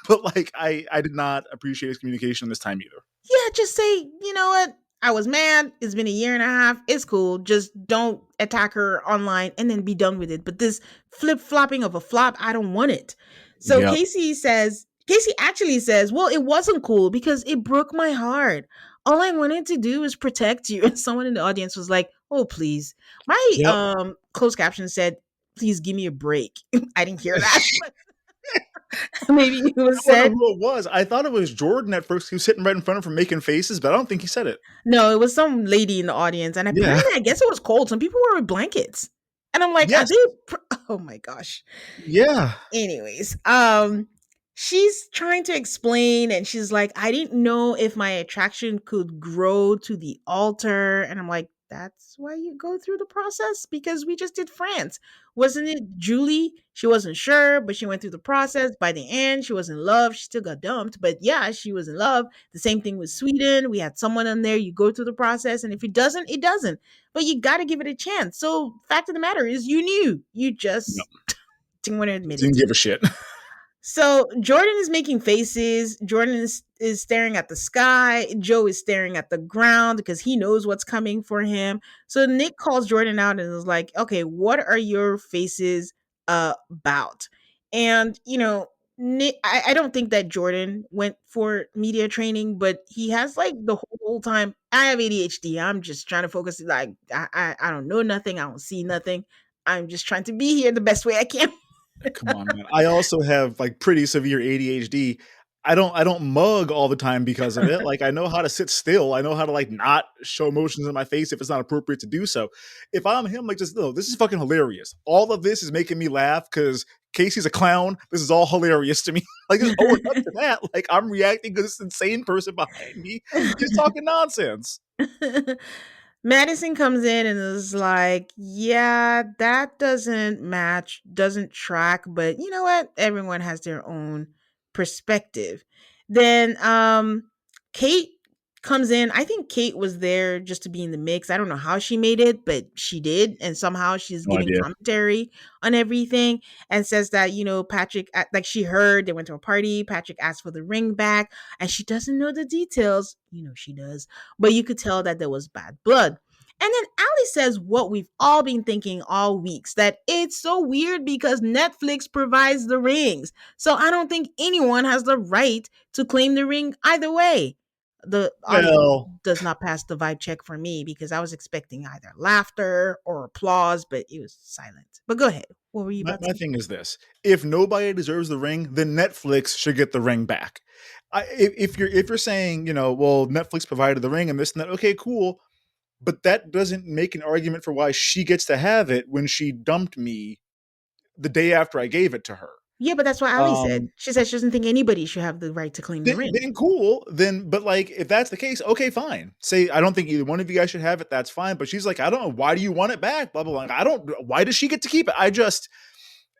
But like, I did not appreciate his communication this time either. Yeah, just say, you know what? I was mad. It's been a year and a half. It's cool. Just don't attack her online and then be done with it. But this flip flopping of a flop, I don't want it. So Yep. Casey actually says, well, it wasn't cool because it broke my heart. All I wanted to do was protect you. And someone in the audience was like, oh, please. My Yep. closed caption said, please give me a break. I didn't hear that. Maybe it I was wonder said. who it was. I thought it was Jordan at first. He was sitting right in front of her making faces, but I don't think he said it. No, it was some lady in the audience, and Yeah. apparently, I guess it was cold. Some people were with blankets, and I'm like, are Yes. they? Oh my gosh. Yeah. Anyways, she's trying to explain, and she's like, I didn't know if my attraction could grow to the altar, and I'm like, that's why you go through the process, because we just did France. Wasn't it Julie? She wasn't sure, but she went through the process. By the end, she was in love. She still got dumped, but yeah, she was in love. The same thing with Sweden. We had someone in there. You go through the process, and if it doesn't, it doesn't. But you got to give it a chance. So, fact of the matter is, you knew. You No. just didn't want to admit Didn't it. give a shit. So Jordan is making faces. Jordan is staring at the sky. Joe is staring at the ground because he knows what's coming for him. So Nick calls Jordan out and is like, okay, what are your faces about? And, Nick, I don't think that Jordan went for media training, but he has like the whole time, I have ADHD. I'm just trying to focus. Like, I don't know nothing. I don't see nothing. I'm just trying to be here the best way I can. Come on, man. I also have like pretty severe ADHD. I don't mug all the time because of it. Like I know how to sit still. I know how to like not show emotions in my face if it's not appropriate to do so. If I'm him, like just no, this is fucking hilarious. All of this is making me laugh because Casey's a clown. This is all hilarious to me. Like just own up to that. Like I'm reacting because this insane person behind me is talking nonsense. Madison comes in and is like, yeah, that doesn't match, doesn't track, but you know what? Everyone has their own perspective. Then Kate comes in. I think Kate was there just to be in the mix. I don't know how she made it, but she did. And somehow she's No giving idea. commentary on everything and says that, Patrick, like she heard they went to a party. Patrick asked for the ring back and she doesn't know the details. She does, but you could tell that there was bad blood. And then Ali says what we've all been thinking all weeks, that it's so weird because Netflix provides the rings. So I don't think anyone has the right to claim the ring either way. The audience Well, does not pass the vibe check for me because I was expecting either laughter or applause, but it was silent. But go ahead. What were you my, about to my say? thing is this: if nobody deserves the ring, then Netflix should get the ring back. If you're saying well Netflix provided the ring and this and that, okay, cool, but that doesn't make an argument for why she gets to have it when she dumped me the day after I gave it to her. Yeah, but that's what Ali said. Um, She said she doesn't think anybody should have the right to claim the then, ring. then cool, then but like if that's the case, okay, fine. Say I don't think either one of you guys should have it. That's fine. But she's like, I don't know, why do you want it back? Blah blah blah. I don't. Why does she get to keep it?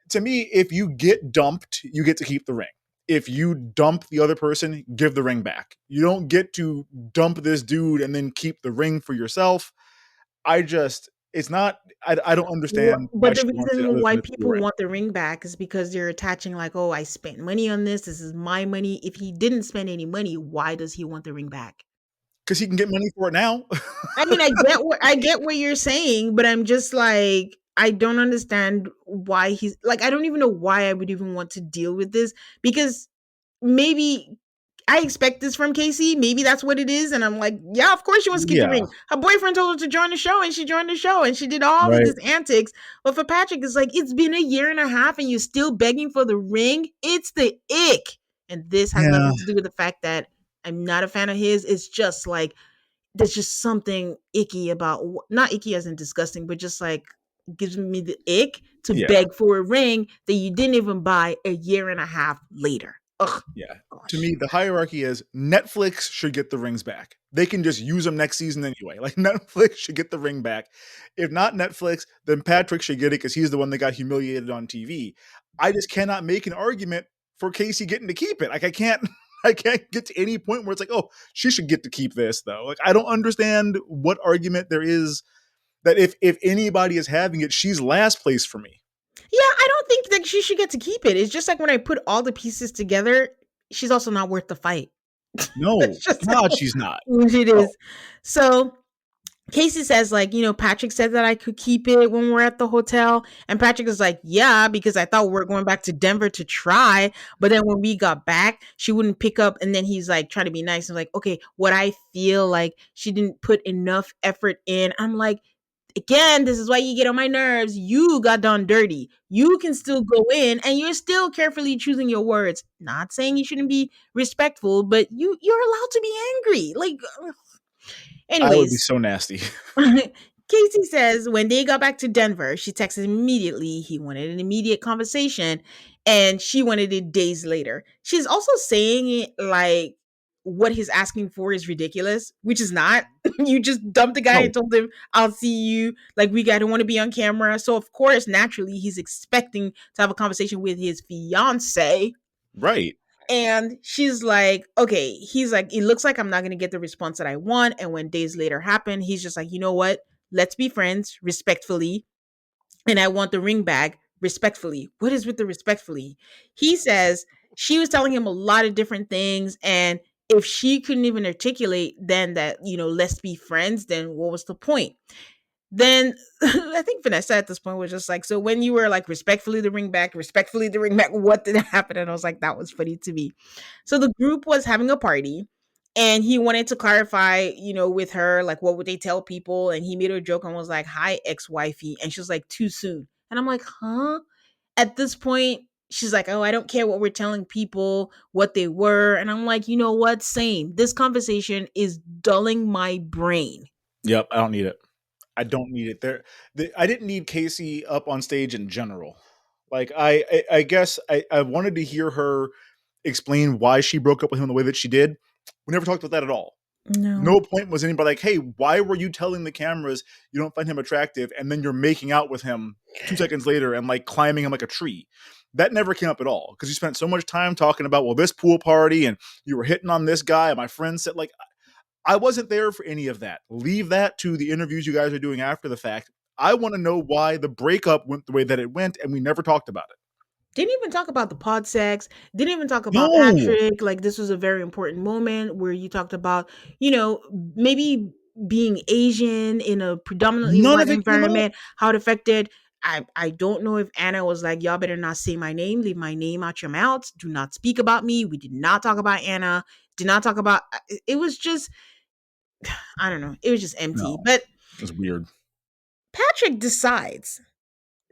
To me, if you get dumped, you get to keep the ring. If you dump the other person, give the ring back. You don't get to dump this dude and then keep the ring for yourself. It's not, I don't understand why But she the wants it reason other why than it's the people ring. want the ring back is because they're attaching like, "Oh, I spent money on this. This is my money." If he didn't spend any money, why does he want the ring back? Because he can get money for it now. I mean, I get what you're saying, but I'm just like, I don't understand why he's like, I don't even know why I would even want to deal with this, because maybe I expect this from Casey. Maybe that's what it is. And I'm like, yeah, of course she wants to keep the Yeah, ring. Her boyfriend told her to join the show, and she joined the show, and she did all of right. this antics. But for Patrick, it's like, it's been a year and a half and you're still begging for the ring. It's the ick. And this has Yeah, nothing to do with the fact that I'm not a fan of his. It's just like, there's just something icky about, not icky as in disgusting, but just like gives me the ick to yeah, beg for a ring that you didn't even buy a year and a half later. Ugh, yeah. To gosh. me, the hierarchy is Netflix should get the rings back. They can just use them next season anyway. Like Netflix should get the ring back. If not Netflix, then Patrick should get it because he's the one that got humiliated on TV. I just cannot make an argument for Casey getting to keep it. Like I can't. I can't get to any point where it's like, oh, she should get to keep this though. Like I don't understand what argument there is that if anybody is having it, she's last place for me. Yeah, I don't think that she should get to keep it. It's just like when I put all the pieces together, she's also not worth the fight. No, That's just God, how she's not. it No, is. So Casey says, like, Patrick said that I could keep it when we're at the hotel. And Patrick is like, yeah, because I thought we were going back to Denver to try. But then when we got back, she wouldn't pick up. And then he's like, trying to be nice. And like, okay, what I feel like she didn't put enough effort in. I'm like, again, this is why you get on my nerves. You got done dirty. You can still go in and you're still carefully choosing your words. Not saying you shouldn't be respectful, but you're allowed to be angry. Like, I would be anyways, so nasty. Casey says when they got back to Denver, she texted immediately. He wanted an immediate conversation, and she wanted it days later. She's also saying it like what he's asking for is ridiculous, which is not. You just dumped the guy No, and told him, I'll see you. Like, we got to want to be on camera. So, of course, naturally, he's expecting to have a conversation with his fiance. right. And she's like, okay, he's like, it looks like I'm not going to get the response that I want. And when days later happen, he's just like, you know what? Let's be friends respectfully. And I want the ring back respectfully. What is with the respectfully? He says she was telling him a lot of different things. And if she couldn't even articulate then that, let's be friends, then what was the point? Then I think Vanessa at this point was just like, so when you were like respectfully the ring back, what did happen? And I was like, that was funny to me. So the group was having a party and he wanted to clarify, with her, like, what would they tell people? And he made her a joke and was like, hi, ex wifey. And she was like, too soon. And I'm like, huh? At this point, she's like, oh, I don't care what we're telling people, what they were. And I'm like, you know what? Same. This conversation is dulling my brain. Yep, I don't need it. I don't need it. I didn't need Casey up on stage in general. Like I guess I wanted to hear her explain why she broke up with him the way that she did. We never talked about that at all. No. No point was anybody like, hey, why were you telling the cameras you don't find him attractive and then you're making out with him 2 seconds later and like climbing him like a tree? That never came up at all because you spent so much time talking about, well, this pool party and you were hitting on this guy. And my friend said, like, I wasn't there for any of that. Leave that to the interviews you guys are doing after the fact. I want to know why the breakup went the way that it went, and we never talked about it. Didn't even talk about the pod sex. Didn't even talk about No, Patrick. Like, this was a very important moment where you talked about, maybe being Asian in a predominantly none white of it came up. environment, how it affected. I don't know if Anna was like, y'all better not say my name, leave my name out your mouths, do not speak about me. We did not talk about Anna, did not talk about it was just, I don't know, it was just empty. No, But it's weird. Patrick decides,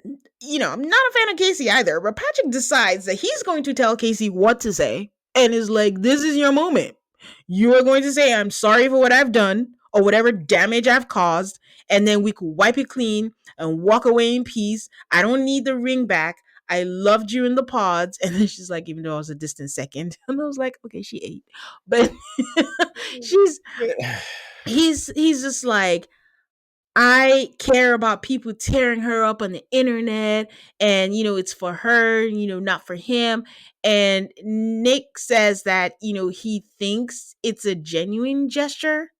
I'm not a fan of Casey either, but Patrick decides that he's going to tell Casey what to say and is like, this is your moment. You are going to say, I'm sorry for what I've done or whatever damage I've caused, and then we could wipe it clean and walk away in peace. I don't need the ring back. I loved you in the pods. And then she's like, even though I was a distant second. And I was like, okay, she ate. But she's he's just like, I care about people tearing her up on the internet and it's for her, not for him. And Nick says that, he thinks it's a genuine gesture.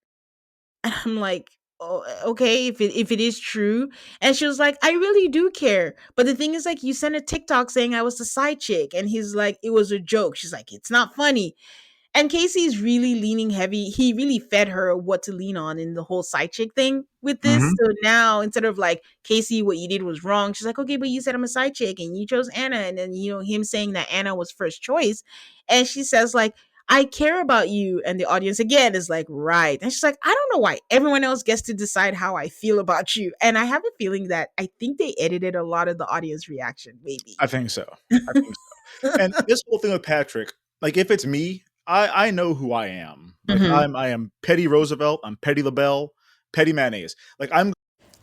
And I'm like, oh, okay, if it is true. And she was like, I really do care. But the thing is, like, you sent a TikTok saying I was the side chick, and he's like, it was a joke. She's like, it's not funny. And Casey's really leaning heavy. He really fed her what to lean on in the whole side chick thing with this. Mhm. So now instead of like, Casey, what you did was wrong, she's like, okay, but you said I'm a side chick and you chose Anna. And then, him saying that Anna was first choice. And she says, like, I care about you. And the audience again is like, right. And she's like, I don't know why everyone else gets to decide how I feel about you. And I have a feeling that I think they edited a lot of the audience reaction, maybe. I think so. I think so. And this whole thing with Patrick, like if it's me, I know who I am. Like Mhm. I am Petty Roosevelt, I'm Petty LaBelle, Petty Mayonnaise. Like I'm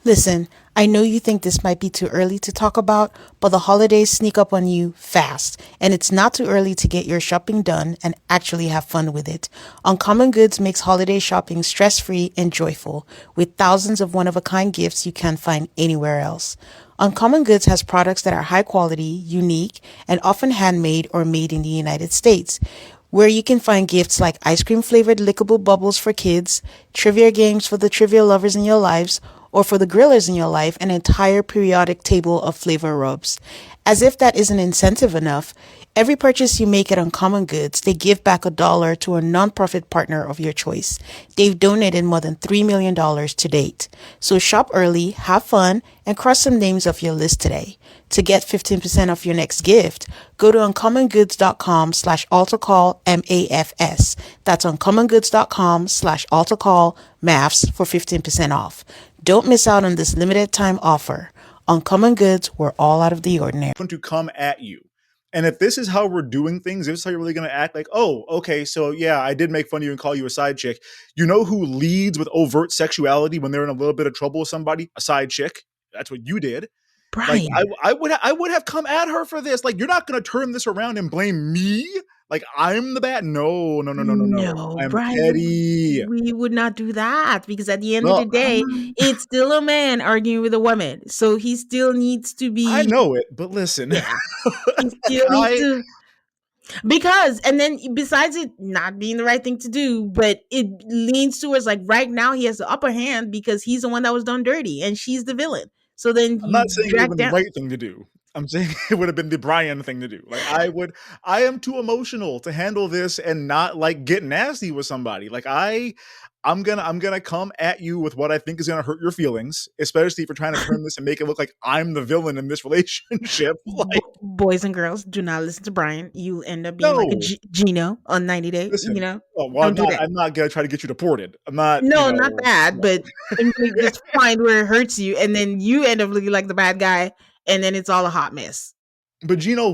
Listen, I know you think this might be too early to talk about, but the holidays sneak up on you fast, and it's not too early to get your shopping done and actually have fun with it. Uncommon Goods makes holiday shopping stress-free and joyful, with thousands of one-of-a-kind gifts you can't find anywhere else. Uncommon Goods has products that are high quality, unique, and often handmade or made in the United States, where you can find gifts like ice cream flavored lickable bubbles for kids, trivia games for the trivia lovers in your lives, or for the grillers in your life, an entire periodic table of flavor rubs. As if that isn't incentive enough, every purchase you make at Uncommon Goods, they give back $1 to a nonprofit partner of your choice. They've donated more than $3 million to date. So shop early, have fun, and cross some names off your list today. To get 15% off your next gift, go to uncommongoods.com/altarcall MAFS. That's uncommongoods.com/altarcall MAFS for 15% off. Don't miss out on this limited time offer. Uncommon Goods, we're all out of the ordinary. going to come at you. And if this is how we're doing things, if this is how you're really going to act, like, oh, okay, so yeah, I did make fun of you and call you a side chick. You know who leads with overt sexuality when they're in a little bit of trouble with somebody? A side chick. That's what you did. Like Brian. I would have come at her for this. Like you're not going to turn this around and blame me. Like I'm the bad. No, no, no, no, no, no. No, I'm Brian, petty. we would not do that because at the end of No, the day, it's still a man arguing with a woman. So he still needs to I be, know it, but listen, yeah, he still needs I to, because, and then besides it not being the right thing to do, but it leans towards like right now he has the upper hand because he's the one that was done dirty and she's the villain. So then I'm not you saying it would have drag been the down. right thing to do. I'm saying it would have been the Brian thing to do. Like I am too emotional to handle this and not like get nasty with somebody. Like I'm gonna come at you with what I think is gonna hurt your feelings, especially if you're trying to turn this and make it look like I'm the villain in this relationship. Like Boys and girls, do not listen to Brian. You end up being like a no, Gino on 90 Day. listen. Well, Don't do that. I'm not gonna try to get you deported. I'm not, No, not that, no. but simply just find where it hurts you, and then you end up looking like the bad guy, and then it's all a hot mess. But Gino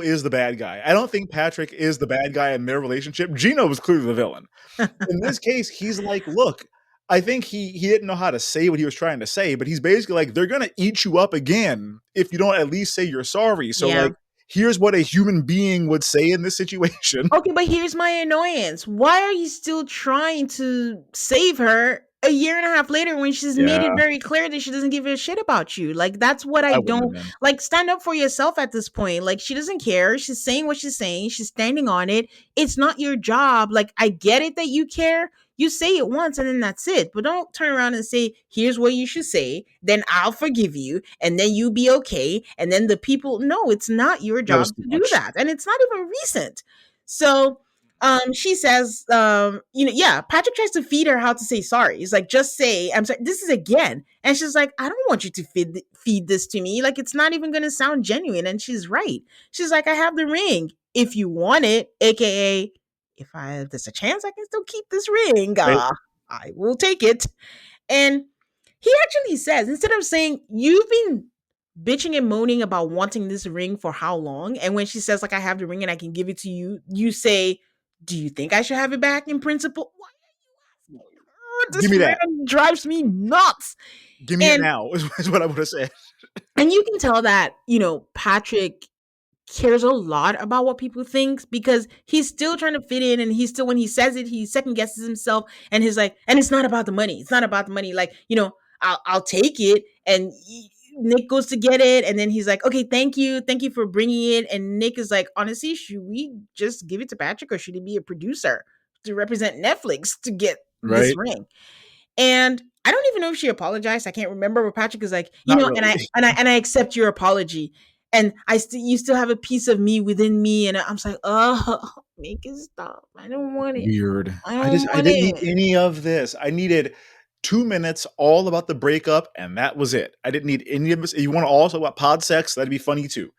is the bad guy. I don't think Patrick is the bad guy in their relationship. Gino was clearly the villain. In this case, he's like, look, I think he didn't know how to say what he was trying to say, but he's basically like, they're gonna eat you up again if you don't at least say you're sorry. So Yeah. like, here's what a human being would say in this situation. Okay, but here's my annoyance. Why are you still trying to save her a year and a half later when she's made it Yeah, very clear that she doesn't give a shit about you? Like, that's what I I wouldn't have don't been. like. Stand up for yourself at this point. Like, she doesn't care. She's saying what she's saying. She's standing on it. It's not your job. Like, I get it that you care. You say it once and then that's it. But don't turn around and say, here's what you should say. Then I'll forgive you. And then you be okay. And then the people, no, it's not your That was job too to do much. that. And it's not even recent. So she says, yeah, Patrick tries to feed her how to say sorry. He's like, just say, I'm sorry, this is again. And she's like, I don't want you to feed this to me. Like, it's not even gonna sound genuine. And she's right. She's like, I have the ring. If you want it, aka if there's a chance I can still keep this ring, Right? I will take it. And he actually says, instead of saying, you've been bitching and moaning about wanting this ring for how long? And when she says, like, I have the ring and I can give it to you, you say, do you think I should have it back in principle? Why are you asking her? Give This me that. man drives me nuts. Give me it And now, is what I would have said. and you can tell that, Patrick cares a lot about what people think because he's still trying to fit in and he's still when he says it he second guesses himself and he's like, and it's not about the money, it's not about the money, like, I'll take it. And Nick goes to get it and then he's like, okay, thank you for bringing it. And Nick is like, honestly, should we just give it to Patrick or should he be a producer to represent Netflix to get this Right? ring? And I don't even know if she apologized. I can't remember. But Patrick is like, Not and really. I accept your apology. and you still have a piece of me within me, and I'm just like, oh, make it stop. I don't want it. Weird. I don't I want didn't need it. any of this. I needed 2 minutes all about the breakup, and that was it. I didn't need any of this. You wanna also about pod sex, that'd be funny too.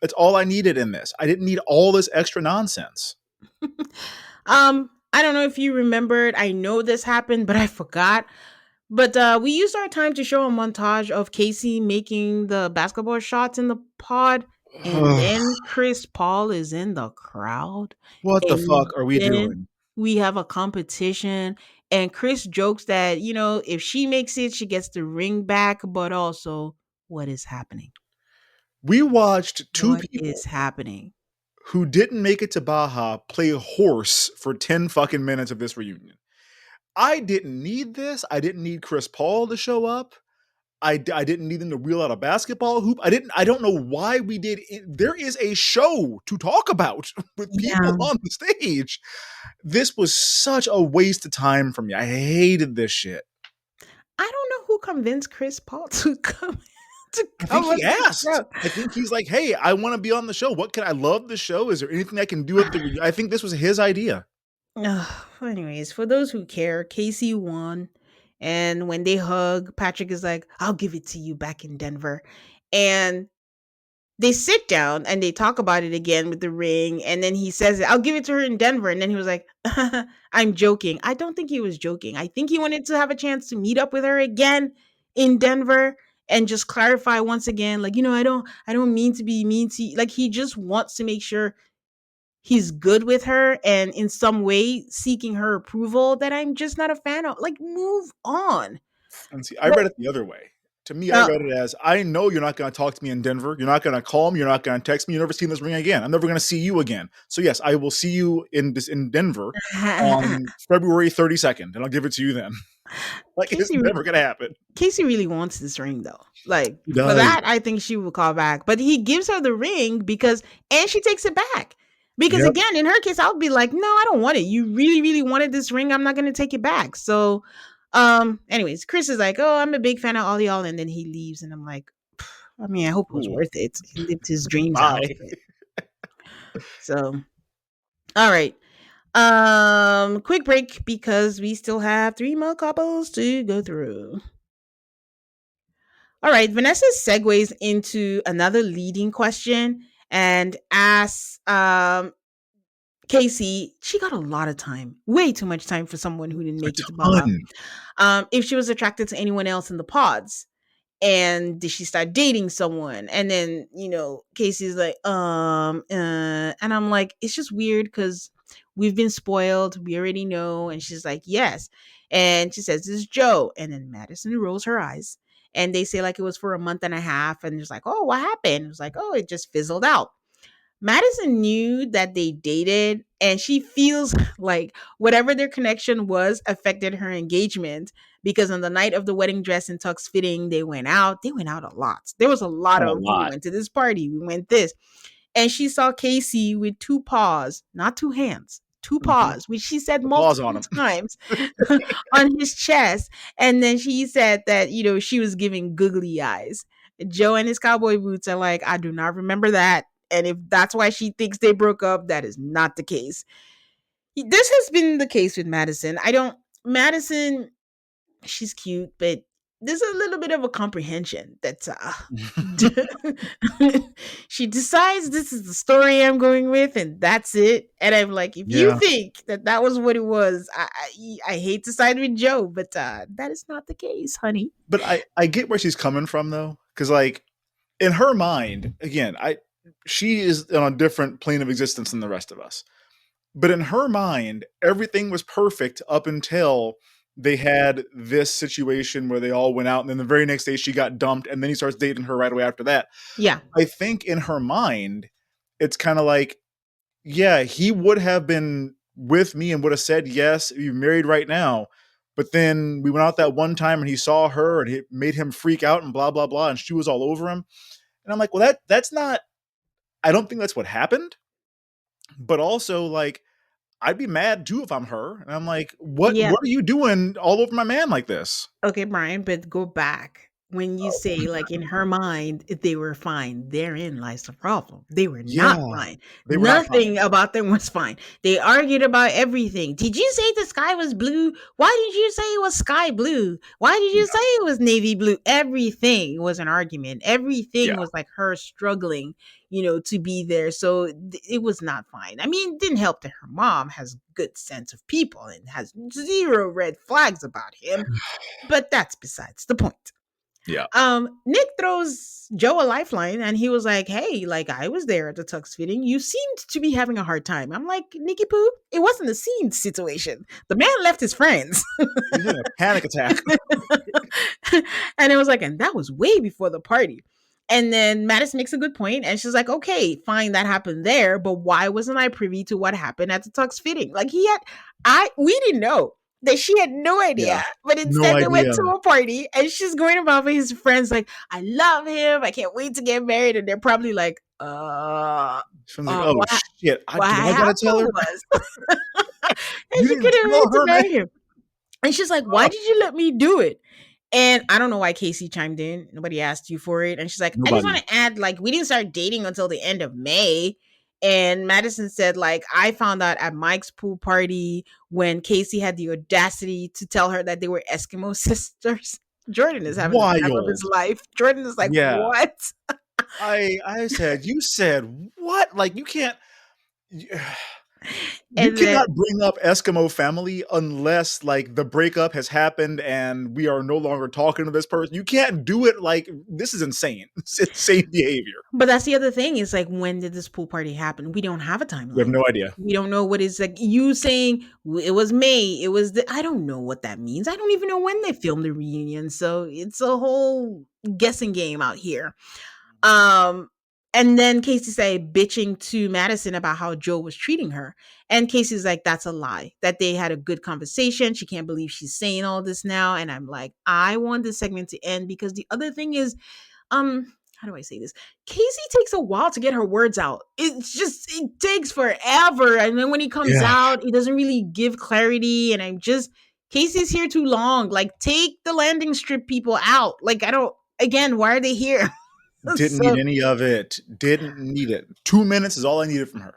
That's all I needed in this. I didn't need all this extra nonsense. I don't know if you remembered. I know this happened, but I forgot. But we used our time to show a montage of Casey making the basketball shots in the pod, and then Chris Paul is in the crowd, What the and fuck are we then doing? we have a competition. And Chris jokes that, if she makes it, she gets the ring back. But also, what is happening? We watched 2 What people is happening? who didn't make it to Baja play horse for 10 fucking minutes of this reunion. I didn't need this. I didn't need Chris Paul to show up. I didn't need them to wheel out a basketball hoop. I don't know why we did it. There is a show to talk about with people Yeah. on the stage. This was such a waste of time for me. I hated this shit. I don't know who convinced Chris Paul to come to I come think on he this asked. show. I think he's like, "Hey, I want to be on the show. What can I love the show? Is there anything I can do at the?" I think this was his idea. Anyways, for those who care, Casey won. And when they hug, Patrick is like, I'll give it to you back in Denver. And they sit down and they talk about it again with the ring. And then he says, I'll give it to her in Denver. And then he was like, I'm joking. I don't think he was joking. I think he wanted to have a chance to meet up with her again in Denver and just clarify once again, like, I don't mean to be mean to you. Like, he just wants to make sure he's good with her and in some way seeking her approval that I'm just not a fan of. Like, move on. And see, I But read it the other way. To me, I uh, read it as I know you're not going to talk to me in Denver. You're not going to call me. You're not going to text me. You're never seeing this ring again. I'm never going to see you again. So yes, I will see you in Denver on February 32nd, and I'll give it to you then. Like it's Casey, never going to happen. Casey really wants this ring though. Like, He for does. that, I think she will call back. But he gives her the ring and she takes it back. Because Yep. again, in her case, I'll be like, no, I don't want it. You really, really wanted this ring. I'm not going to take it back. So, anyways, Chris is like, oh, I'm a big fan of all y'all. And then he leaves. And I'm like, I mean, I hope it was Cool. worth it. He lived his dreams out Bye. of it. So, all right. Quick break because we still have 3 more couples to go through. All right, Vanessa segues into another leading question and asks Casey, she got a lot of time, way too much time for someone who didn't A make it to Baja. ton. If she was attracted to anyone else in the pods. And did she start dating someone? And then, Casey's like, and I'm like, it's just weird because we've been spoiled. We already know. And she's like, yes. And she says, this is Joe. And then Madison rolls her eyes. And they say like it was for a month and a half. And it's like, oh, what happened? It was like, oh, it just fizzled out. Madison knew that they dated and she feels like whatever their connection was affected her engagement because on the night of the wedding dress and tux fitting, they went out. They went out a lot. There was a lot A of, we lot. went to this party, we went this. And she saw Casey with 2 paws, not 2 hands, 2 Mhm. paws, which she said The pause on multiple him. times on his chest. And then she said that, she was giving googly eyes. Joe and his cowboy boots are like, I do not remember that. And if that's why she thinks they broke up, that is not the case. This has been the case with Madison. Madison, she's cute, but there's a little bit of a comprehension that she decides this is the story I'm going with, and that's it. And I'm like, if you Yeah. think that was what it was, I hate to side with Joe, but that is not the case, honey. But I get where she's coming from though, because like in her mind, again, she is on a different plane of existence than the rest of us. But in her mind, everything was perfect up until they had this situation where they all went out, and then the very next day she got dumped, and then he starts dating her right away after that. Yeah. I think in her mind, it's kind of like, yeah, he would have been with me and would have said yes, you're married right now. But then we went out that one time and he saw her and it made him freak out and blah blah blah, and she was all over him. And I'm like, well, that's not. I don't think that's what happened. But also, like, I'd be mad too if I'm her. And I'm like, Yeah. what are you doing all over my man like this? Okay, Brian, but go back. when you say, like, in her mind, they were fine, therein lies the problem. They were not Yeah, fine. they were not fine. Nothing about them was fine. They argued about everything. Did you say the sky was blue? Why did you say it was sky blue? Why did you Yeah, say it was navy blue? Everything was an argument. Everything yeah. was like her struggling, to be there. So it was not fine. I mean, it didn't help that her mom has good sense of people and has zero red flags about him, but that's besides the point. Yeah. Nick throws Joe a lifeline and he was like, "Hey, like I was there at the tux fitting. You seemed to be having a hard time." I'm like, Nicky Poo, it wasn't a scene situation. The man left his friends. He's having a panic attack. And it was like, and that was way before the party. And then Madison makes a good point, and she's like, "Okay, fine, that happened there, but why wasn't I privy to what happened at the tux fitting? Like we didn't know that she had no Yeah. idea, but No instead they went idea. to a party, and she's going about with his friends like, I love him, I can't wait to get married, and they're probably like, She's like, "Oh, what shit. what Do I gotta happened tell her? was, and You she didn't couldn't tell wait to her, man?" marry him, and she's like, "Why Oh, did you let me do it?" And I don't know why Casey chimed in. Nobody asked you for it. And she's like, "I just want nobody. to add, like, we didn't start dating until the end of May." And Madison said, like, I found out at Mike's pool party when Casey had the audacity to tell her that they were Eskimo sisters. Jordan is having the time of his Wild. life. Jordan is like, Yeah. what? I said, "You said what? Like, you can't you you And then cannot bring up Eskimo family unless, like, the breakup has happened and we are no longer talking to this person. You can't do it like this is insane. It's insane behavior." But that's the other thing is like, when did this pool party happen? We don't have a We have timeline. no idea. We don't know what is like you saying it was May. It was I don't know what that means. I don't even know when they filmed the reunion. So it's a whole guessing game out here. Um, and then Casey said bitching to Madison about how Joe was treating her. And Casey's like, that's a lie. That they had a good conversation. She can't believe she's saying all this now. And I'm like, I want this segment to end because the other thing is, how do I say this? Casey takes a while to get her words out. It takes forever. And then when he comes Yeah. out, he doesn't really give clarity. And I'm just, Casey's here too long. Like, take the landing strip people out. Like, I don't, again, why are they here? Didn't So, need any of it. Didn't need it. 2 minutes is all I needed from her.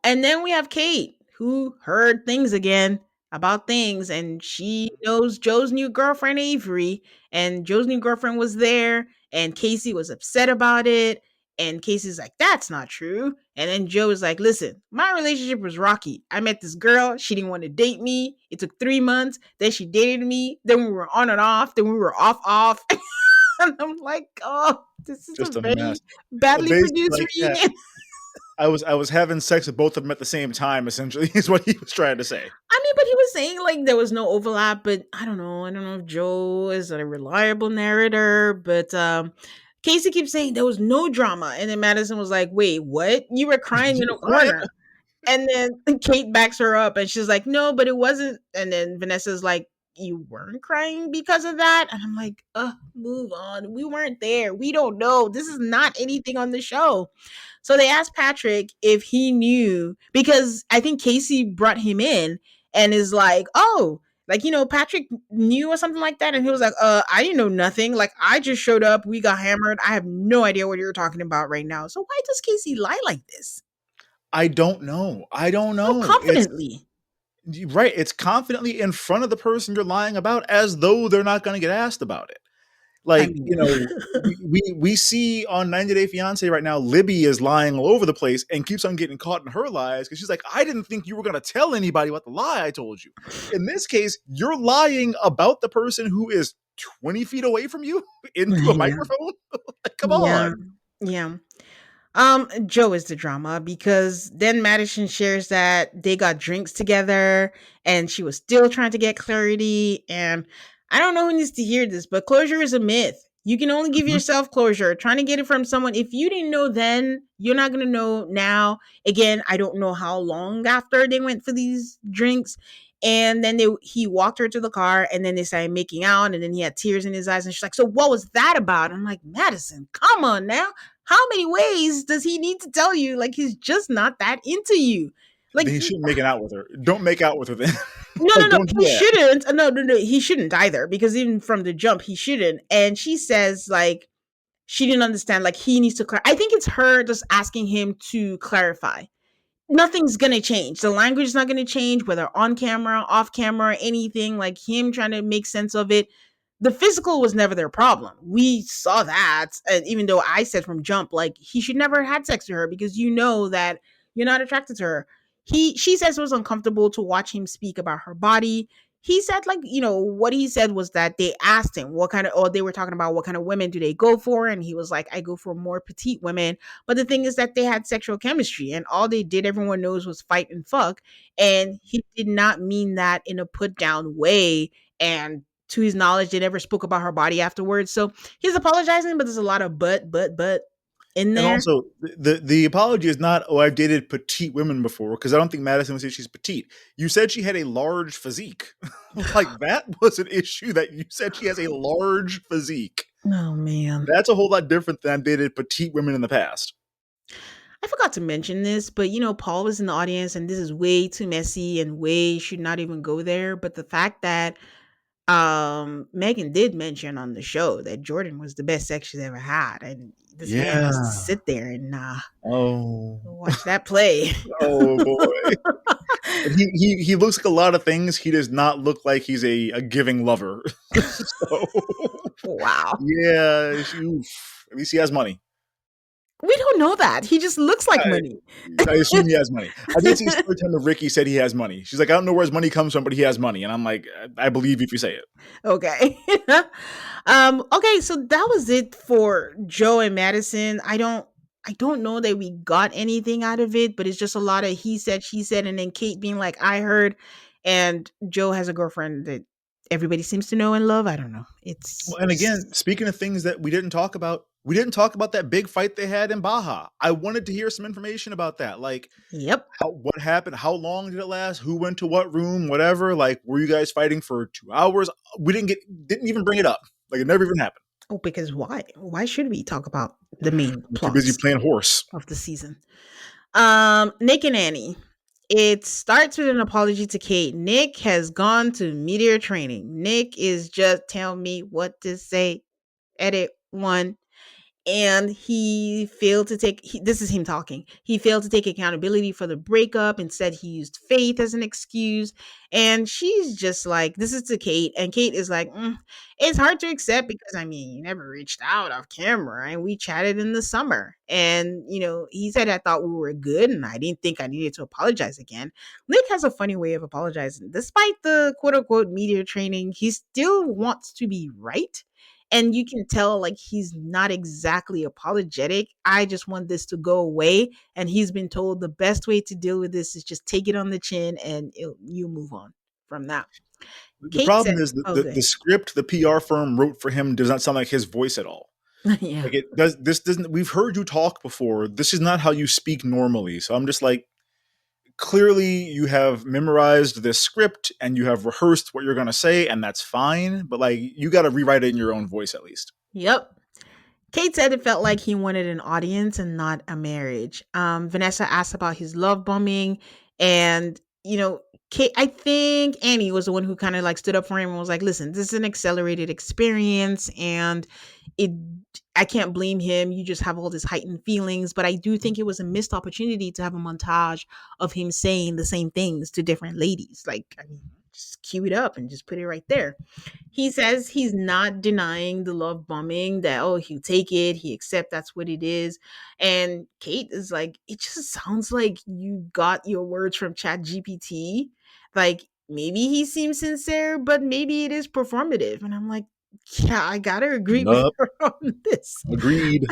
and then we have Kate, who heard things again about things, and she knows Joe's new girlfriend, Avery, and Joe's new girlfriend was there, and Casey was upset about it. And Casey's like, that's not true. And then Joe is like, listen, my relationship was rocky. I met this girl. She didn't want to date me. It took 3 months. Then she dated me. Then we were on and off. Then we were off. And I'm like, oh, this is a Just a very mess. badly Basically, produced like, yeah, reunion. I was having sex with both of them at the same time, essentially, is what he was trying to say. I mean, but he was saying like there was no overlap, but I don't know. I don't know if Joe is a reliable narrator, but Casey keeps saying there was no drama. And then Madison was like, wait, what? You were crying You in a were crying? corner. And then Kate backs her up and she's like, no, but it wasn't. And then Vanessa's like, you weren't crying because of that? And I'm like, move on. We weren't there. We don't know. This is not anything on the show. So they asked Patrick if he knew because I think Casey brought him in and is like, oh, like, Patrick knew or something like that. And he was like, I didn't know nothing. Like, I just showed up. We got hammered. I have no idea what you're talking about right now. So why does Casey lie like this? I don't know. I don't So know. It's confidently. right. It's confidently in front of the person you're lying about as though they're not going to get asked about it. I Like, mean, we see on 90 Day Fiance right now, Libby is lying all over the place and keeps on getting caught in her lies because she's like, I didn't think you were going to tell anybody about the lie I told you. In this case, you're lying about the person who is 20 feet away from you into a yeah. microphone. Like, come Yeah. on. Yeah. Joe is the drama because then Madison shares that they got drinks together and she was still trying to get clarity. And I don't know who needs to hear this, but closure is a myth. You can only give Mhm. yourself closure. Trying to get it from someone, if you didn't know then, you're not going to know now. Again, I don't know how long after they went for these drinks. And then he walked her to the car and then they started making out. And then he had tears in his eyes. And she's like, so what was that about? I'm like, Madison, come on now. How many ways does he need to tell you? Like, he's just not that into you. Like Then he shouldn't making out with her. Don't make out with her then. no, no, Like, no, don't do he that. shouldn't. No, no, no, he shouldn't either because even from the jump, he shouldn't. And she says like she didn't understand. Like he needs to. I think it's her just asking him to clarify. Nothing's gonna change. The language is not gonna change, whether on camera, off camera, anything. Like him trying to make sense of it. The physical was never their problem. We saw that, and even though I said from jump, like he should never have had sex with her because you know that you're not attracted to her. She says it was uncomfortable to watch him speak about her body. He said like what he said was that they asked him what kind of, or they were talking about what kind of women do they go for, and he was like, I go for more petite women. But the thing is that they had sexual chemistry and all they did, everyone knows, was fight and fuck. And he did not mean that in a put down way. And to his knowledge, they never spoke about her body afterwards. So he's apologizing, but there's a lot of but in And there. also, the apology is not, oh, I've dated petite women before, because I don't think Madison would say she's petite. You said she had a large physique. Like, that was an issue, that you said she has a large physique. Oh man. That's a whole lot different than I've dated petite women in the past. I forgot to mention this, but Paul was in the audience and this is way too messy and way should not even go there. But the fact that Megan did mention on the show that Jordan was the best sex she's ever had, and this man Yeah. has to sit there and Oh. watch that play. Oh boy. He looks like a lot of things. He does not look like he's a giving lover. So Wow. yeah, at least he has money. We don't know that. He just looks like I, money. I assume he has money. I did see a story time of Ricky said he has money. She's like, I don't know where his money comes from, but he has money. And I'm like, I believe if you say it. Okay. Okay, so that was it for Joe and Madison. I don't know that we got anything out of it, but it's just a lot of he said, she said, and then Kate being like, I heard, and Joe has a girlfriend that everybody seems to know and love. I don't know. It's Well, and again, speaking of things that we didn't talk about that big fight they had in Baja. I wanted to hear some information about that. Like, yep. what happened? How long did it last? Who went to what room? Whatever. Like, were you guys fighting for 2 hours? We didn't even bring it up. Like, it never even happened. Oh, because why? Why should we talk about the main I'm too busy plots playing horse. of the season? Nick and Annie. It starts with an apology to Kate. Nick has gone to meteor training. Nick is just tell me what to say. Edit one. And he failed to take this is him talking. He failed to take accountability for the breakup. Instead, he used faith as an excuse. And she's just like, this is to Kate, and Kate is like, it's hard to accept because I mean, you never reached out off camera and we chatted in the summer. And he said, I thought we were good and I didn't think I needed to apologize again. Nick has a funny way of apologizing. Despite the quote unquote media training, he still wants to be right, and you can tell like he's not exactly apologetic. I just want this to go away, and he's been told the best way to deal with this is just take it on the chin and you move on from that. The Kate said, problem is oh the good. script the PR firm wrote for him does not sound like his voice at all. Yeah. Like, it does. This doesn't. We've heard you talk before. This is not how you speak normally. So I'm just like, clearly you have memorized this script and you have rehearsed what you're going to say, and that's fine. But like, you got to rewrite it in your own voice at least. Yep. Kate said it felt like he wanted an audience and not a marriage. Vanessa asked about his love bombing, and Kate, I think Annie was the one who kind of like stood up for him and was like, "Listen, this is an accelerated experience, and it. I can't blame him. You just have all this heightened feelings, but I do think it was a missed opportunity to have a montage of him saying the same things to different ladies. Like, I mean, just cue it up and just put it right there." He says he's not denying the love bombing, that he'll take it, he accept that's what it is. And Kate is like, it just sounds like you got your words from Chat GPT. Like, maybe he seems sincere, but maybe it is performative. And I'm like, yeah, I gotta agree with Yup. her on this. Agreed.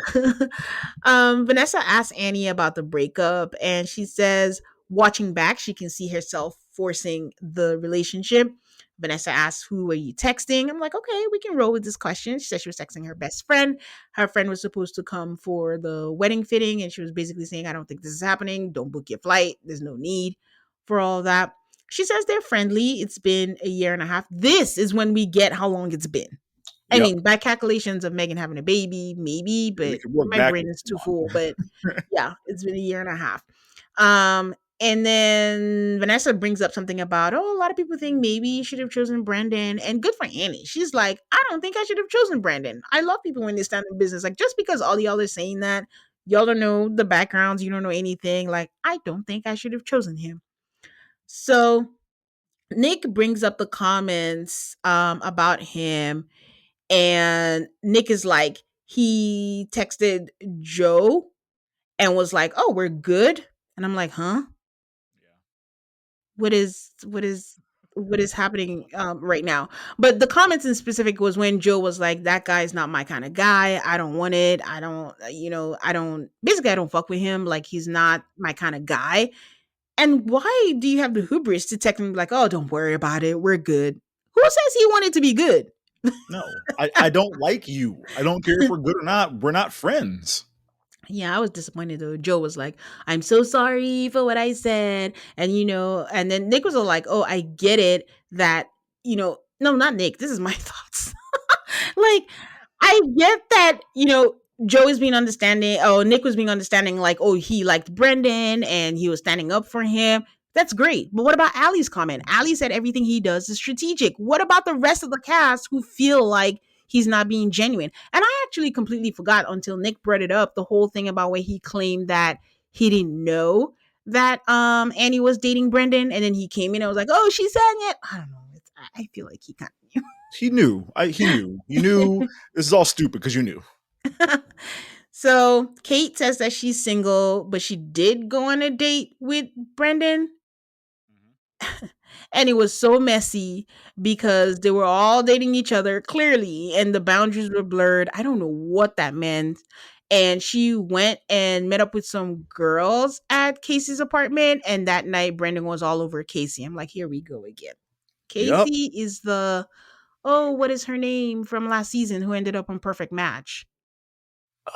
Vanessa asks Annie about the breakup, and she says, watching back, she can see herself forcing the relationship. Vanessa asks, who were you texting? I'm like, okay, we can roll with this question. She said she was texting her best friend. Her friend was supposed to come for the wedding fitting, and she was basically saying, I don't think this is happening. Don't book your flight. There's no need for all that. She says they're friendly. It's been a year and a half. This is when we get how long it's been. I Yep. mean, by calculations of Megan having a baby, maybe, We but could work my brain backwards. is Come too on. full. But yeah, it's been a year and a half. And then Vanessa brings up something about, oh, a lot of people think maybe you should have chosen Brandon. And good for Annie. She's like, I don't think I should have chosen Brandon. I love people when they stand in business. Like, just because all y'all are saying that, y'all don't know the backgrounds, you don't know anything. Like, I don't think I should have chosen him. So Nick brings up the comments about him, and Nick is like, he texted Joe and was like, oh, we're good. And I'm like, huh? What is what is happening right now? But the comments in specific was when Joe was like, that guy's not my kind of guy, I don't want it, I don't, I don't, basically I don't fuck with him, like he's not my kind of guy. And why do you have the hubris to text me like, oh, don't worry about it, we're good? Who says he wanted to be good? No, I don't like you. I don't care if we're good or not. We're not friends. Yeah, I was disappointed though. Joe was like, I'm so sorry for what I said. And, and then Nick was all like, oh, I get it that, no, not Nick. This is my thoughts. Like, I get that, Joe is being understanding. Oh, Nick was being understanding, like, oh, he liked Brendan and he was standing up for him. That's great. But what about Allie's comment? Allie said everything he does is strategic. What about the rest of the cast who feel like he's not being genuine? And I actually completely forgot until Nick brought it up, the whole thing about where he claimed that he didn't know that Annie was dating Brendan, and then he came in and was like, oh, she's saying it. I don't know. I feel like he kind of knew. He knew. He knew. You knew this is all stupid because you knew. So Kate says that she's single, but she did go on a date with Brendan. And it was so messy because they were all dating each other clearly and the boundaries were blurred. I don't know what that meant. And she went and met up with some girls at Casey's apartment. And that night, Brendan was all over Casey. I'm like, here we go again. Yep. Casey is the, oh, what is her name from last season who ended up on Perfect Match?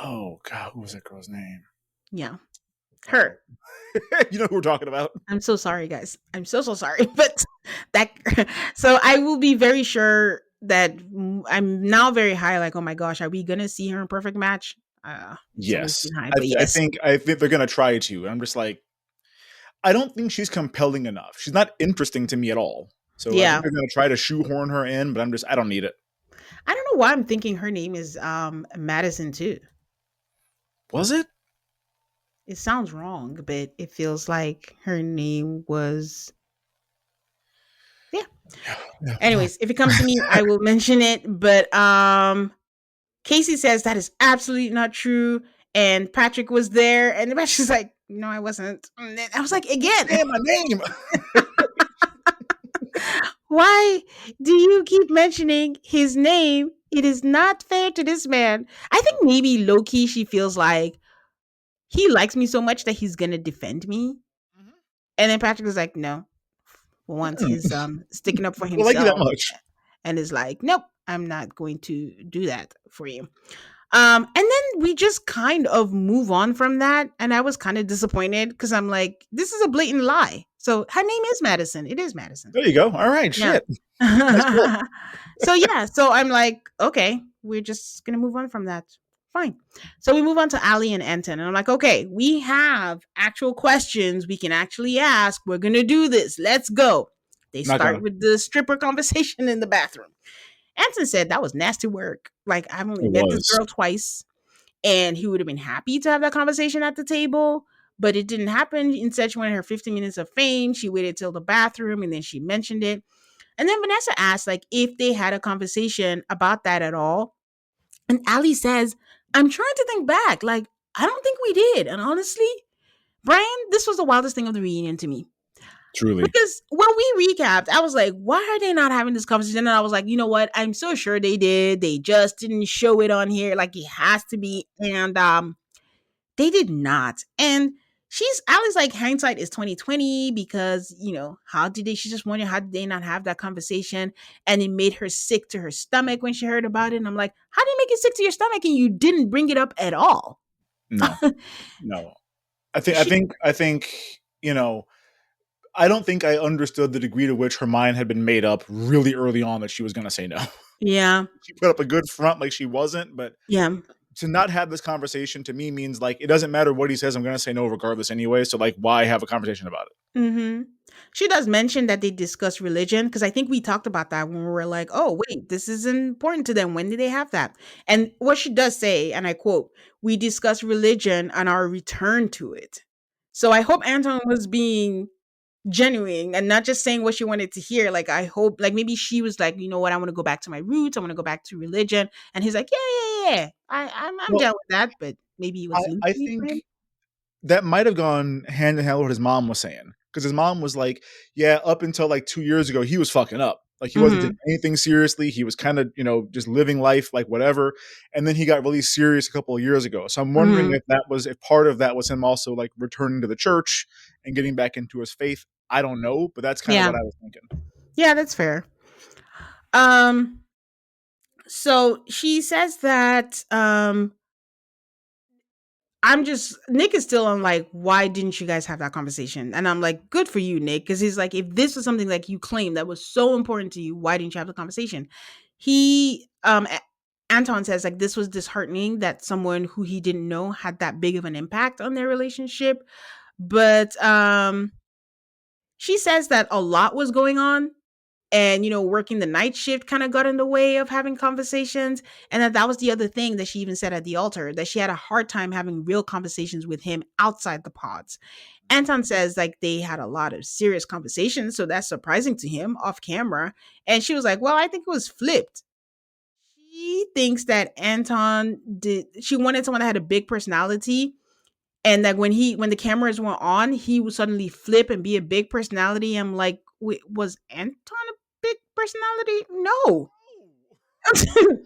Oh God, who was that girl's name? Yeah, her. You know who we're talking about. I'm so sorry, guys. I'm so sorry. But that, so I will be very sure that I'm now very high. Like, oh my gosh, are we gonna see her in Perfect Match? It's always Yes, been high, but yes. I think they're gonna try to. I'm just like, I don't think she's compelling enough. She's not interesting to me at all. So I think Yeah, they're gonna try to shoehorn her in, but I don't need it. I don't know why I'm thinking her name is Madison too. Was it? It sounds wrong, but it feels like her name was. Yeah. Yeah. Anyways, if it comes to me, I will mention it. But Casey says that is absolutely not true. And Patrick was there, and Patrick's like, no, I wasn't. And then I was like, again, Say my name. why do you keep mentioning his name? It is not fair to this man. I think maybe low key she feels like he likes me so much that he's gonna defend me. And then Patrick was like, no. For once, Hmm. he's sticking up for I don't like you that himself much. and is like, nope, I'm not going to do that for you. And then we just kind of move on from that. And I was kind of disappointed because I'm like, this is a blatant lie. So her name is Madison. It is Madison. There you go. All right. Yeah. Shit. Nice pull. So yeah, so I'm like, okay, we're just gonna move on from that. Fine. So we move on to Ali and Anton, and I'm like, okay, we have actual questions we can actually ask. We're gonna do this. Let's go. They Not start gonna. with the stripper conversation in the bathroom. Anton said that was nasty work. Like, I've only It met this was. girl twice, and he would have been happy to have that conversation at the table, but it didn't happen. Instead, she wanted her 15 minutes of fame. She waited till the bathroom, and then she mentioned it. And then Vanessa asked, like, if they had a conversation about that at all. And Ali says, I'm trying to think back. Like, I don't think we did. And honestly, Brian, this was the wildest thing of the reunion to me. Truly. Because when we recapped, I was like, why are they not having this conversation? And I was like, you know what? I'm so sure they did. They just didn't show it on here. Like, it has to be. And they did not. And Allie's like, hindsight is 2020 because, how did they, she just wondered, how did they not have that conversation? And it made her sick to her stomach when she heard about it. And I'm like, how did it make you sick to your stomach and you didn't bring it up at all? No. No. She, I think, you know, I don't think I understood the degree to which her mind had been made up really early on that she was going to say no. yeah, She put up a good front like she wasn't, but yeah. to not have this conversation to me means like it doesn't matter what he says, I'm gonna say no regardless anyway. So like, why have a conversation about it? Mhm. She does mention that they discuss religion because I think we talked about that when we were like, "Oh, wait, this is important to them. When did they have that?" And what she does say, and I quote, "We discuss religion and our return to it." So I hope Anton was being genuine and not just saying what she wanted to hear. Like I hope, like maybe she was like, you know what, I want to go back to my roots. I want to go back to religion. And he's like, yeah, yeah, yeah. I'm Well, down with that. But maybe it I was I loosely for think him. that might have gone hand in hand with what his mom was saying. Because his mom was like, yeah, up until like 2 years ago, he was fucking up. Like he wasn't Hmm. taking anything seriously. He was kind of, just living life like whatever. And then he got really serious a couple of years ago. So I'm wondering Hmm. if part of that was him also like returning to the church and getting back into his faith. I don't know, but that's kind of Yeah, what I was thinking. yeah, that's fair. Um, so she says that I'm just Nick is still on like, why didn't you guys have that conversation? And I'm like, good for you, Nick, because he's like, if this was something like you claim that was so important to you, why didn't you have the conversation? He Anton says like this was disheartening that someone who he didn't know had that big of an impact on their relationship. But she says that a lot was going on and working the night shift kind of got in the way of having conversations, and that was the other thing that she even said at the altar, that she had a hard time having real conversations with him outside the pods. Anton says like they had a lot of serious conversations, so that's surprising to him off camera. And she was like, well, I think it was flipped. She thinks that Anton did she wanted someone that had a big personality, and that when the cameras were on, he would suddenly flip and be a big personality. I'm like, wait, was Anton a big personality? No.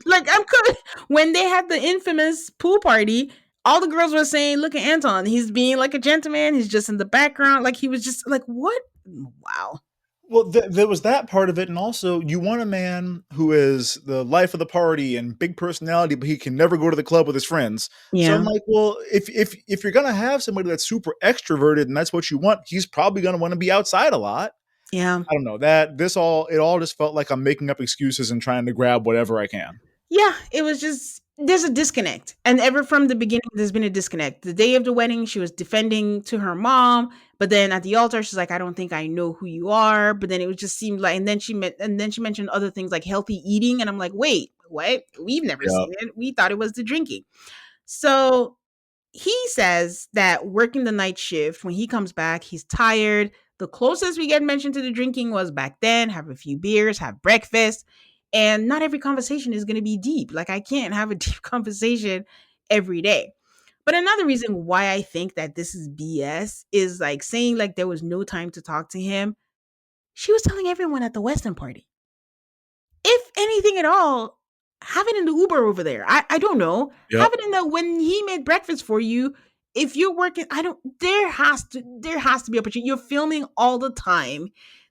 Like I'm could when they had the infamous pool party, all the girls were saying, "Look at Anton. He's being like a gentleman. He's just in the background." Like he was just like, "What? Wow." Well, there was that part of it, and also you want a man who is the life of the party and big personality, but he can never go to the club with his friends. So I'm Yeah. like, well, if you're gonna have somebody that's super extroverted and that's what you want, he's probably gonna want to be outside a lot. Yeah. I don't know that this all it all just felt like I'm making up excuses and trying to grab whatever I can. Yeah, it was just there's a disconnect. And ever from the beginning, there's been a disconnect. The day of the wedding, she was defending to her mom, but then at the altar, she's like, I don't think I know who you are. But then it was just seemed like, and then she mentioned other things like healthy eating. And I'm like, wait, what? We've never Yeah. seen it. We thought it was the drinking. So he says that working the night shift, when he comes back, he's tired. The closest we get mentioned to the drinking was back then, have a few beers, have breakfast. And not every conversation is going to be deep. Like, I can't have a deep conversation every day. But another reason why I think that this is BS is like saying like there was no time to talk to him. She was telling everyone at the Weston party, if anything at all, have it in the Uber over there. I don't know. Have Yep. it in the when he made breakfast for you. If you're working, I don't there has to be opportunity. You're filming all the time.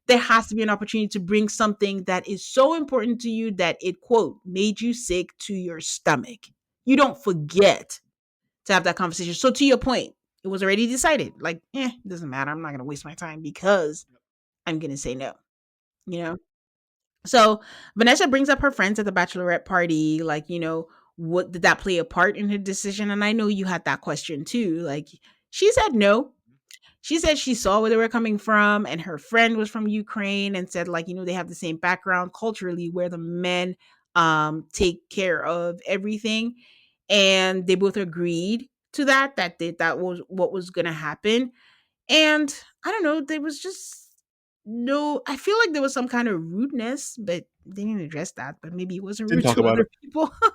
There has to be an opportunity to bring something that is so important to you that it quote made you sick to your stomach. You don't forget to have that conversation. So to your point, it was already decided. Like, it doesn't matter. I'm not gonna waste my time because I'm gonna say no. You know? So Vanessa brings up her friends at the bachelorette party, like, what did that play a part in her decision? And I know you had that question too. Like, she said no. She said she saw where they were coming from, and her friend was from Ukraine and said, like, they have the same background culturally where the men take care of everything. And they both agreed to that was what was gonna happen. And I don't know, there was just no, I feel like there was some kind of rudeness, but they didn't address that, but maybe it wasn't Didn't rude talk to about other it. people. I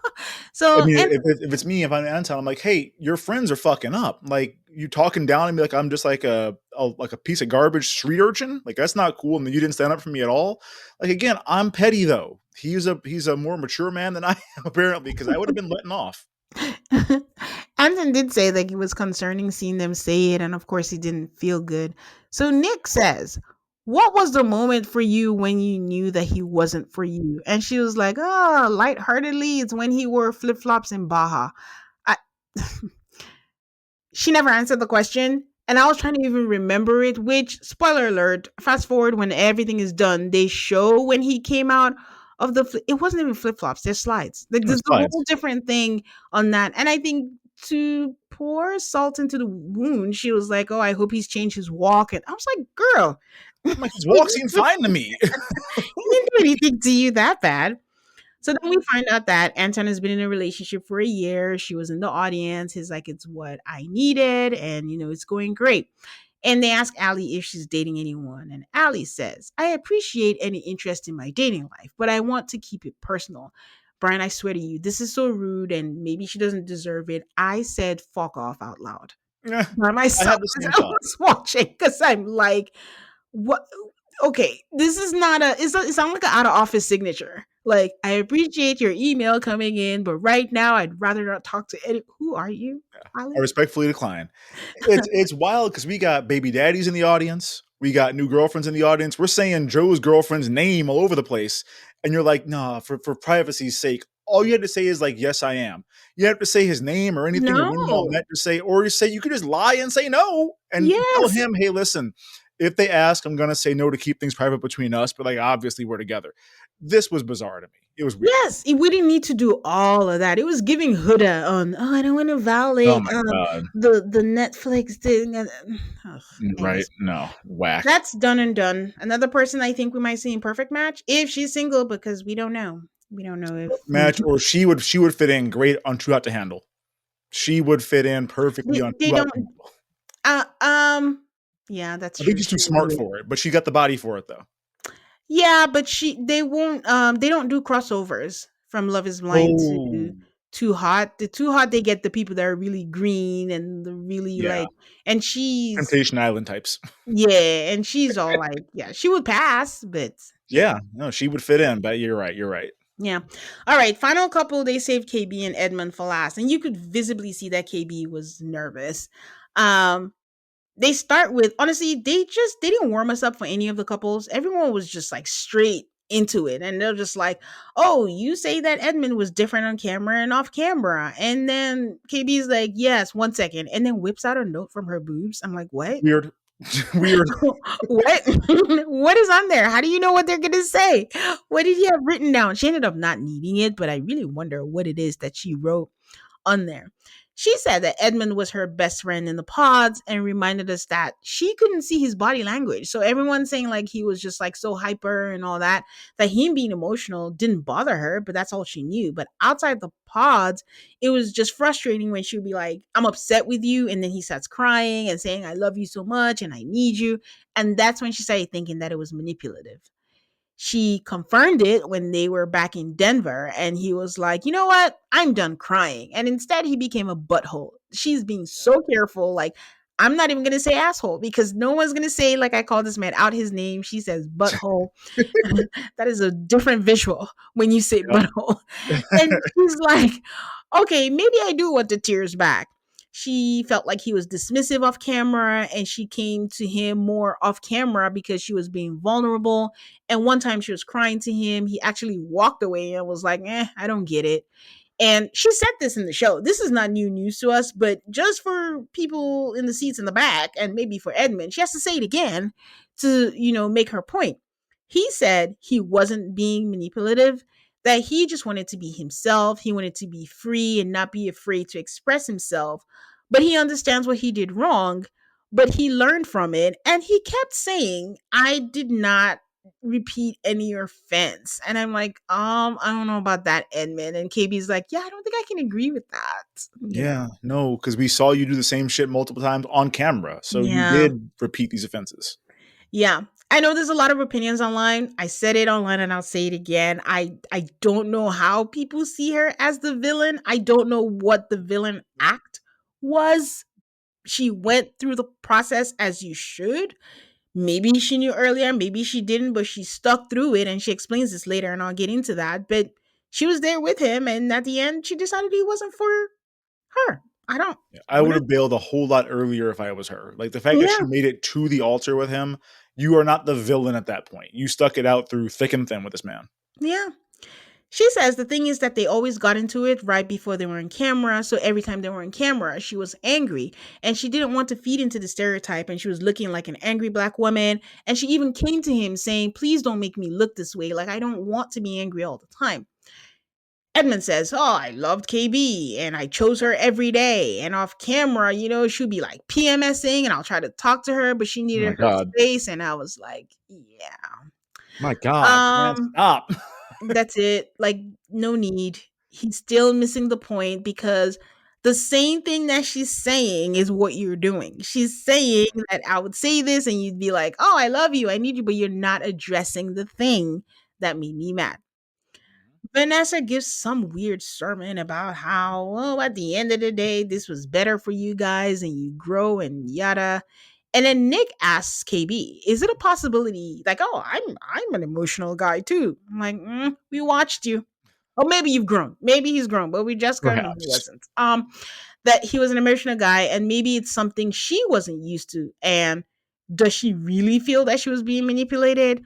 So, mean, and if it's me, if I'm Anton, I'm like, hey, your friends are fucking up. Like you talking down on me like I'm just like a piece of garbage street urchin. Like that's not cool. And you didn't stand up for me at all. Like again, I'm petty though. He's a more mature man than I am apparently because I would have been letting off. Anton did say that he was concerning seeing them say it, and of course he didn't feel good. So Nick says, what was the moment for you when you knew that he wasn't for you? And she was like, oh, lightheartedly, it's when he wore flip-flops in Baja. I She never answered the question. And I was trying to even remember it, which, spoiler alert, fast forward when everything is done, they show when he came out. of it wasn't even flip flops. They're slides. Like No there's a slides. whole different thing on that. And I think to pour salt into the wound, she was like, "Oh, I hope he's changed his walk." And I was like, "Girl, I'm like, his he walk seemed fine to me. didn't do anything to you that bad." So then we find out that Anton has been in a relationship for a year. She was in the audience. He's like, "It's what I needed, and it's going great." And they ask Allie if she's dating anyone. And Allie says, "I appreciate any interest in my dating life, but I want to keep it personal." Brian, I swear to you, this is so rude and maybe she doesn't deserve it. I said fuck off out loud Yeah, by I myself had the as same I thought. was watching because I'm like, what? Okay, this is not it sounds like an out of office signature. Like, I appreciate your email coming in, but right now I'd rather not talk to any. Who are you, I Ali? respectfully decline. It's wild because we got baby daddies in the audience. We got new girlfriends in the audience. We're saying Joe's girlfriend's name all over the place. And you're like, nah, for privacy's sake, all you had to say is like, yes, I am. You have to say his name or anything or when y'all No. met to say, or you say you could just lie and say no and tell Yes. him, hey, listen, if they ask, I'm gonna say no to keep things private between us, but like obviously we're together. This was bizarre to me. It was weird. Yes, we didn't need to do all of that. It was giving Huda on, "Oh, I don't want to Oh violate my god. the Netflix thing." And ugh, Right. anyways, No. Whack. that's done and done. Another person I think we might see in Perfect Match if she's single, because we don't know. We don't know if Match, or she would fit in great on Too Hot to Handle. She would fit in perfectly on they Too Hot don't. to Handle. Uh, um, yeah, that's I think true. she's too She smart would. for it, but she got the body for it though. Yeah, but they won't. They don't do crossovers from Love Is Blind to Oh, Too Hot. The Too Hot, they get the people that are really green and the really yeah. like, and she's Temptation Island types. yeah, and she's all like, yeah, she would pass, but yeah, Yeah, no, she would fit in, but you're right. You're right. yeah. All right, final couple. They saved KB and Edmund for last, and you could visibly see that KB was nervous. Um, they start with, honestly, they didn't warm us up for any of the couples. Everyone was just like straight into it, and they're just like, "Oh, you say that Edmund was different on camera and off camera," and then KB's like, "Yes, 1 second," and then whips out a note from her boobs. I'm like, "What? Weird. Weird. What? What is on there? How do you know what they're gonna say? What did he have written down?" She ended up not needing it, but I really wonder what it is that she wrote on there. She said that Edmund was her best friend in the pods and reminded us that she couldn't see his body language. So everyone's saying like he was just like so hyper and all that, that him being emotional didn't bother her, but that's all she knew. But outside the pods, it was just frustrating when she would be like, "I'm upset with you." And then he starts crying and saying, "I love you so much and I need you." And that's when she started thinking that it was manipulative. She confirmed it when they were back in Denver, and he was like, "You know what? I'm done crying." And instead, he became a butthole. She's being so careful. Like, I'm not even going to say asshole because no one's going to say, like, I call this man out his name. She says butthole. That is a different visual when you say Yep. butthole. And she's like, "Okay, maybe I do want the tears back." She felt like he was dismissive off camera, and she came to him more off camera because she was being vulnerable. And one time she was crying to him. He actually walked away and was like, I don't get it. And she said this in the show. This is not new news to us, but just for people in the seats in the back, and maybe for Edmund, she has to say it again to, make her point. He said he wasn't being manipulative, that he just wanted to be himself. He wanted to be free and not be afraid to express himself. But he understands what he did wrong, but he learned from it. And he kept saying, "I did not repeat any offense." And I'm like, I don't know about that, Edmund. And KB's like, "Yeah, I don't think I can agree with that." Yeah, no, because we saw you do the same shit multiple times on camera. So you Yeah. did repeat these offenses. Yeah. I know there's a lot of opinions online. I said it online and I'll say it again. I don't know how people see her as the villain. I don't know what the villain act was. She went through the process as you should. Maybe she knew earlier, maybe she didn't, but she stuck through it, and she explains this later and I'll get into that. But she was there with him, and at the end she decided he wasn't for her. I don't Yeah, I what would is have bailed a whole lot earlier if I was her. Like the fact that yeah, she made it to the altar with him, you are not the villain at that point. You stuck it out through thick and thin with this man. yeah. She says the thing is that they always got into it right before they were in camera. So every time they were in camera, she was angry and she didn't want to feed into the stereotype. And she was looking like an angry black woman. And she even came to him saying, please don't make me look this way. Like, I don't want to be angry all the time. Edmund says, oh, I loved KB and I chose her every day. And off camera, she'll be like PMSing and I'll try to talk to her, but she Oh my needed her god. space. And I was like, yeah. My god, man, Um, stop. That's it. Like, no need. He's still missing the point because the same thing that she's saying is what you're doing. She's saying that I would say this and you'd be like, oh, I love you. I need you. But you're not addressing the thing that made me mad. Vanessa gives some weird sermon about how, oh, at the end of the day, this was better for you guys and you grow and yada. And then Nick asks KB, "Is it a possibility?" Like, "Oh, I'm an emotional guy too." I'm like, "We watched you. Oh, maybe you've grown. Maybe he's grown, but we just got no, he Perhaps. wasn't. That he was an emotional guy, and maybe it's something she wasn't used to. And does she really feel that she was being manipulated?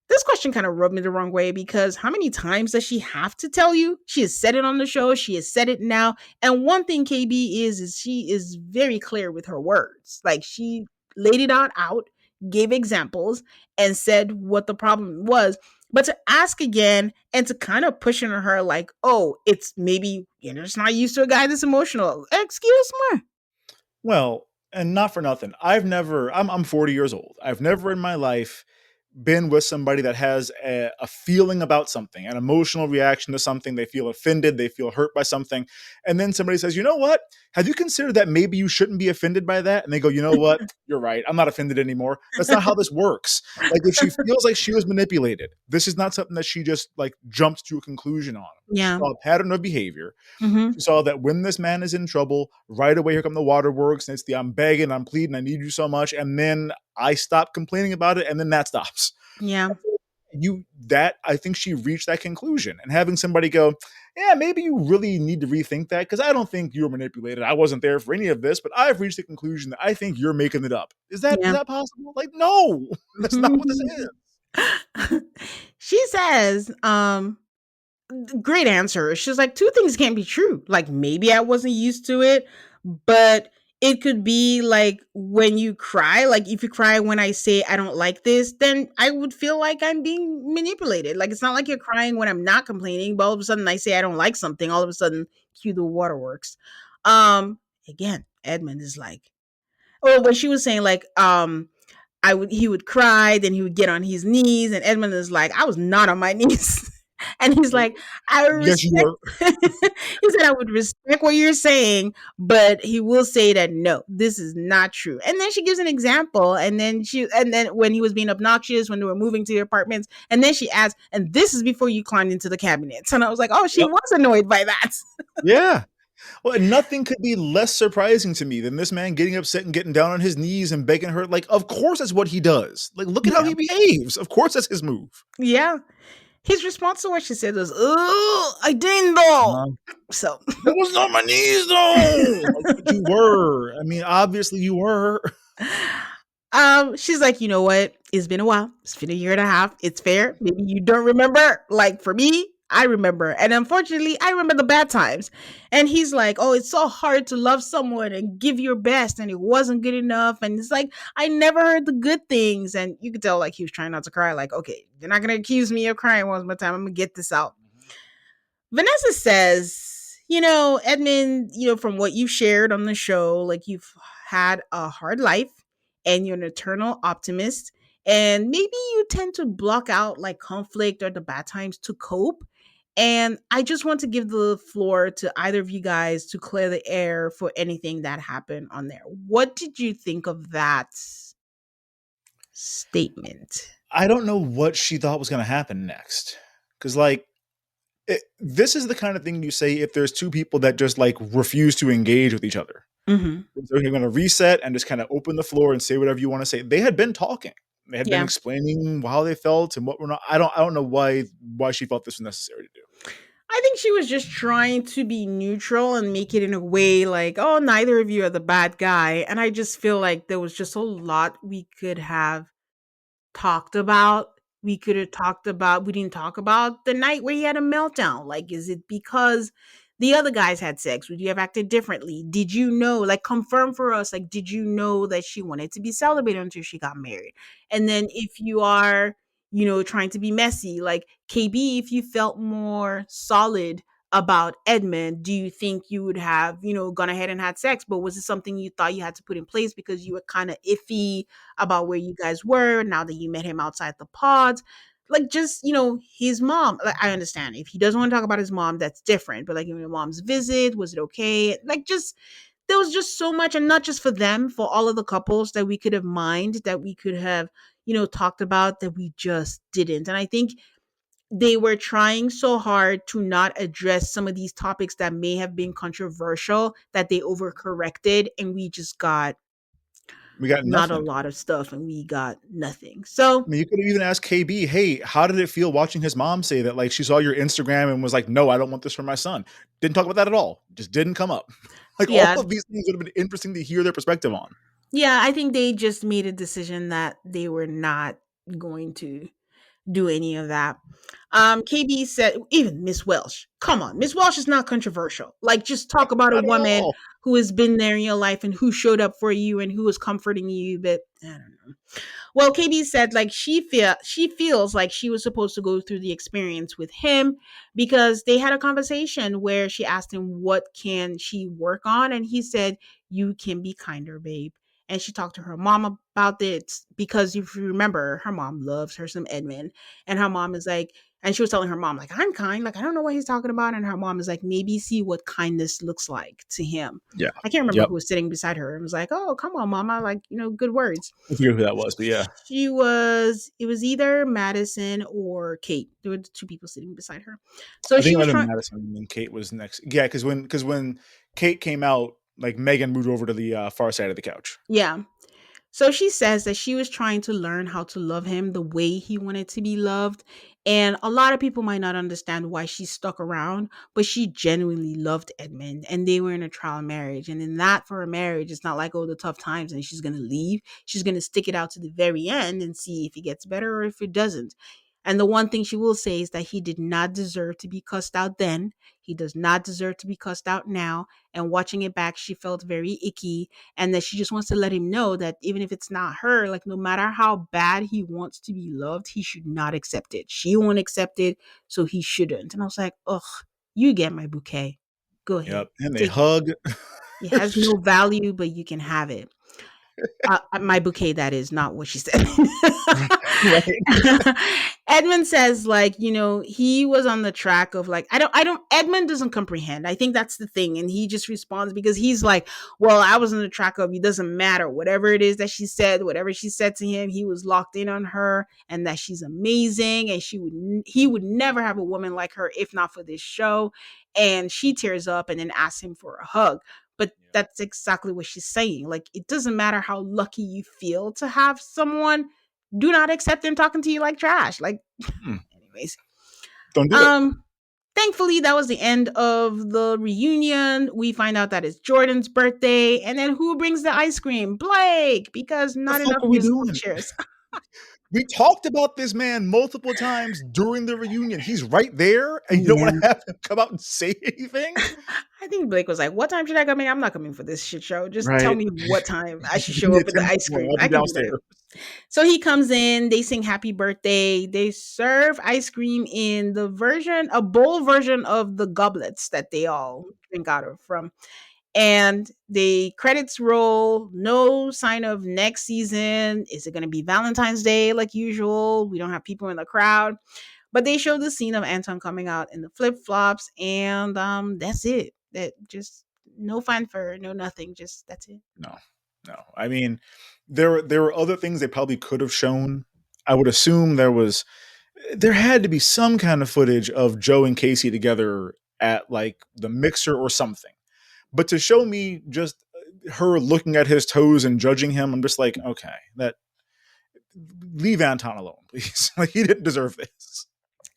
This question kind of rubbed me the wrong way because how many times does she have to tell you? She has said it on the show, she has said it now. And one thing KB is she is very clear with her words. Like she laid it out, gave examples, and said what the problem was. But to ask again and to kind of push into her like, oh, it's maybe you're just not used to a guy this emotional. Excuse me. Well, and not for nothing. I'm 40 years old. I've never in my life been with somebody that has a feeling about something, an emotional reaction to something. They feel offended, they feel hurt by something. And then somebody says, you know what? Have you considered that maybe you shouldn't be offended by that? And they go, you know what? You're right. I'm not offended anymore. That's not how this works. Like if she feels like she was manipulated, this is not something that she just like jumped to a conclusion on. She Yeah. saw a pattern of behavior. Mm-hmm. She saw that when this man is in trouble, right away here come the waterworks, and it's the I'm begging, I'm pleading, I need you so much, and then I stop complaining about it, and then that stops. Yeah. I think she reached that conclusion, and having somebody go, yeah, maybe you really need to rethink that because I don't think you were manipulated. I wasn't there for any of this, but I've reached the conclusion that I think you're making it up. Is Yeah. that possible? Like, no, that's not what this is. She says, great answer. She's like, two things can't be true. Like, maybe I wasn't used to it, but it could be like when you cry, like if you cry when I say I don't like this, then I would feel like I'm being manipulated. Like, it's not like you're crying when I'm not complaining, but all of a sudden I say I don't like something, all of a sudden, cue the waterworks. Again, Edmund is like, oh, when she was saying like, he would cry, then he would get on his knees, and Edmund is like, I was not on my knees. And he's like, I Yes, you respect were. he said I would respect what you're saying, but he will say that no, this is not true. And then she gives an example, and then when he was being obnoxious when they were moving to the apartments, and then she adds, and this is before you climbed into the cabinets. And I was like, oh, she Yep. was annoyed by that. Yeah. Well, nothing could be less surprising to me than this man getting upset and getting down on his knees and begging her. Like, of course that's what he does. Like, look at how Yeah. he behaves. Of course that's his move. Yeah. His response to what she said was, oh, I didn't know. So That was not my knees, though. Like, but you were. I mean, obviously you were. she's like, you know what? It's been a while. It's been a year and a half. It's fair. Maybe you don't remember. Like for me, I remember. And unfortunately, I remember the bad times. And he's like, oh, it's so hard to love someone and give your best. And it wasn't good enough. And it's like, I never heard the good things. And you could tell like he was trying not to cry. Like, okay, you're not going to accuse me of crying one more time. I'm going to get this out. Vanessa says, Edmund, from what you've shared on the show, like you've had a hard life and you're an eternal optimist. And maybe you tend to block out like conflict or the bad times to cope. And I just want to give the floor to either of you guys to clear the air for anything that happened on there. What did you think of that statement? I don't know what she thought was going to happen next. Because, like, this is the kind of thing you say if there's two people that just, like, refuse to engage with each other. Mm-hmm. So you're going to reset and just kind of open the floor and say whatever you want to say. They had been talking. They had been Yeah. explaining how they felt and what we're not. I don't know why she felt this was necessary to do. I think she was just trying to be neutral and make it in a way like, oh, neither of you are the bad guy. And I just feel like there was just a lot we could have talked about We could have talked about, we didn't talk about the night where he had a meltdown. Like, is it because the other guys had sex? Would you have acted differently? Did you know, like, confirm for us, like, did you know that she wanted to be celibate until she got married? And then if you are, trying to be messy, like KB, if you felt more solid about Edmund, do you think you would have, gone ahead and had sex? But was it something you thought you had to put in place because you were kind of iffy about where you guys were now that you met him outside the pods? Like, just, his mom. Like, I understand if he doesn't want to talk about his mom, that's different. But like, your mom's visit, was it okay? Like, just there was just so much, and not just for them, for all of the couples that we could have mined, that we could have, talked about, that we just didn't. And I think they were trying so hard to not address some of these topics that may have been controversial, that they overcorrected, and we just got We got not a nothing. lot of stuff, and we got nothing. So I mean, you could have even asked KB, "Hey, how did it feel watching his mom say that? Like, she saw your Instagram and was like, 'No, I don't want this for my son.'" Didn't talk about that at all. Just didn't come up. Like, all yeah, of these things would have been interesting to hear their perspective on. yeah, I think they just made a decision that they were not going to do any of that. KB said, even Miss Welsh, come on, Miss Welsh is not controversial. Like, just talk about a Not at woman all. who has been there in your life and who showed up for you and who was comforting you. But I don't know. Well, KB said like she feels like she was supposed to go through the experience with him, because they had a conversation where she asked him what can she work on, and he said, "You can be kinder, babe." And she talked to her mom about it, because if you remember, her mom loves her some Edmund, and her mom is like, and she was telling her mom like, "I'm kind, like I don't know what he's talking about," and her mom is like, "Maybe see what kindness looks like to him." Yeah. I can't remember Yep. who was sitting beside her and was like, "Oh, come on, mama, like, good words." I forget who that was, but yeah. It was either Madison or Kate. There were the two people sitting beside her. So I think she it was might have been trying, Madison and then Kate was next. Yeah, because when Kate came out, like Megan moved over to the far side of the couch. yeah. So she says that she was trying to learn how to love him the way he wanted to be loved. And a lot of people might not understand why she stuck around, but she genuinely loved Edmund, and they were in a trial marriage. And in that, for a marriage, it's not like, oh, the tough times and she's going to leave. She's going to stick it out to the very end and see if it gets better or if it doesn't. And the one thing she will say is that he did not deserve to be cussed out then. He does not deserve to be cussed out now. And watching it back, she felt very icky, and that she just wants to let him know that even if it's not her, like, no matter how bad he wants to be loved, he should not accept it. She won't accept it, so he shouldn't. And I was like, ugh, you get my bouquet. Go ahead, Yep. And they take it. hug. It has no value, but you can have it. My bouquet, that is not what she said. Right. Edmund says like, he was on the track of like, I don't Edmund doesn't comprehend. I think that's the thing, and he just responds because he's like, well, I was on the track of, it doesn't matter whatever it is that she said, whatever she said to him, he was locked in on her, and that she's amazing, and he would never have a woman like her if not for this show. And she tears up and then asks him for a hug. But that's exactly what she's saying. Like, it doesn't matter how lucky you feel to have someone, do not accept them talking to you like trash. Like, Mm, anyways. don't do it. Um, Thankfully, that was the end of the reunion. We find out that it's Jordan's birthday, and then who brings the ice cream? Blake, because The not fuck enough are we musical doing? chairs. We talked about this man multiple times during the reunion. He's right there, and you don't Yeah. want to have him come out and say anything? I think Blake was like, "What time should I come in? I'm not coming for this shit show. Just tell Right. me what time I should Give show me up a with the 10 ice cream. I'll be I can do that." downstairs. So he comes in, they sing happy birthday, they serve ice cream in a bowl version of the goblets that they all drink out of from. And the credits roll, no sign of next season. Is it going to be Valentine's Day like usual? We don't have people in the crowd. But they show the scene of Anton coming out in the flip flops, and that's it. That just no fanfare, no nothing. Just that's it. No, no. I mean, there were other things they probably could have shown. I would assume there had to be some kind of footage of Joe and Casey together at like the mixer or something. But to show me just her looking at his toes and judging him, I'm just like, okay, that leave Anton alone, please. Like he didn't deserve this.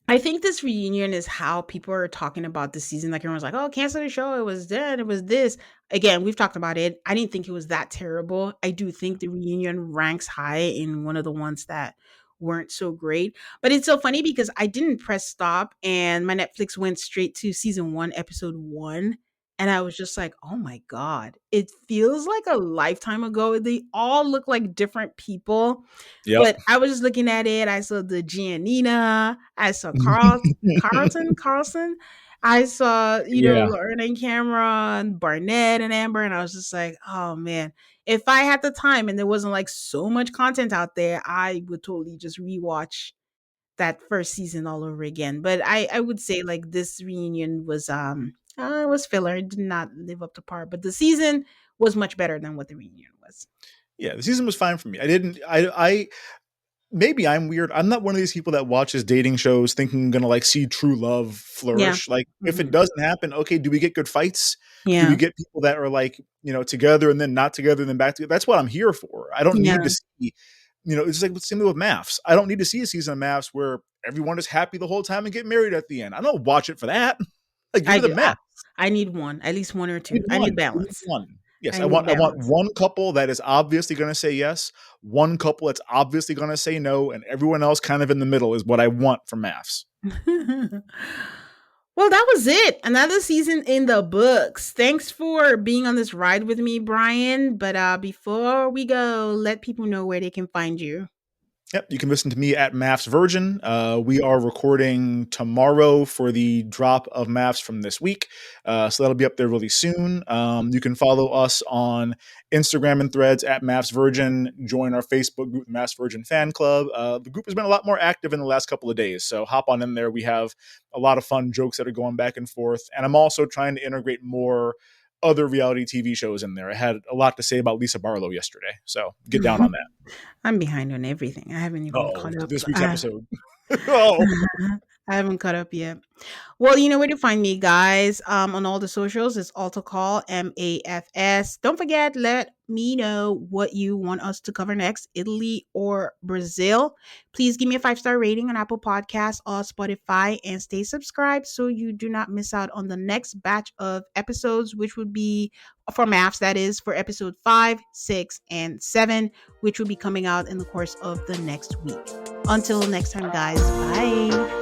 I think this reunion is how people are talking about this season. Like, everyone's like, "Oh, cancel the show. It was dead. It was this." Again, we've talked about it. I didn't think it was that terrible. I do think the reunion ranks high in one of the ones that weren't so great. But it's so funny because I didn't press stop and my Netflix went straight to season 1, episode 1. And I was just like, oh my God, it feels like a lifetime ago. They all look like different people. Yep. But I was just looking at it. I saw the Giannina. I saw Carlson. I saw, Yeah. Lauren and Cameron, Barnett and Amber, and I was just like, oh man, if I had the time and there wasn't like so much content out there, I would totally just rewatch that first season all over again. But I would say like this reunion was filler. It did not live up to par, but the season was much better than what the reunion was. Yeah, the season was fine for me. I didn't I maybe I'm weird. I'm not one of these people that watches dating shows thinking I'm gonna like see true love Yeah. flourish. Like if it Hmm. doesn't happen, okay, do we get good fights? Do we Yeah. get people that are like, together and then not together and then back together? That's what I'm here for. I don't need Yeah. to see, it's like similar with Maths. I don't need to see a season of Maths where everyone is happy the whole time and get married at the end. I don't watch it for that. Like give I me the do. mess. I need one, at least one or I need two. I need one. I need balance. one. Yes, I I need want I want balance. one couple that is obviously gonna say yes, one couple that's obviously gonna say no, and everyone else kind of in the middle is what I want from Maths. Well, that was it. Another season in the books. Thanks for being on this ride with me, Brian. But before we go, let people know where they can find you. Yep, you can listen to me at Maths Virgin. We are recording tomorrow for the drop of Maths from this week, so that'll be up there really soon. You can follow us on Instagram and Threads at Maths Virgin. Join our Facebook group, Maths Virgin Fan Club. The group has been a lot more active in the last couple of days, so hop on in there. We have a lot of fun jokes that are going back and forth, and I'm also trying to integrate more other reality TV shows in there. I had a lot to say about Lisa Barlow yesterday, so get down on that. I'm behind on everything. I haven't even Oh, caught up. this week's episode. Oh, I haven't caught up yet. Well, you know where to find me, guys. On all the socials, it's AltaCall MAFS. Don't forget, let me know what you want us to cover next, Italy or Brazil. Please give me a 5-star rating on Apple Podcasts or Spotify, and stay subscribed so you do not miss out on the next batch of episodes, which would be for maths. That is for episode 5, 6, and 7, which will be coming out in the course of the next week. Until next time, guys. Bye.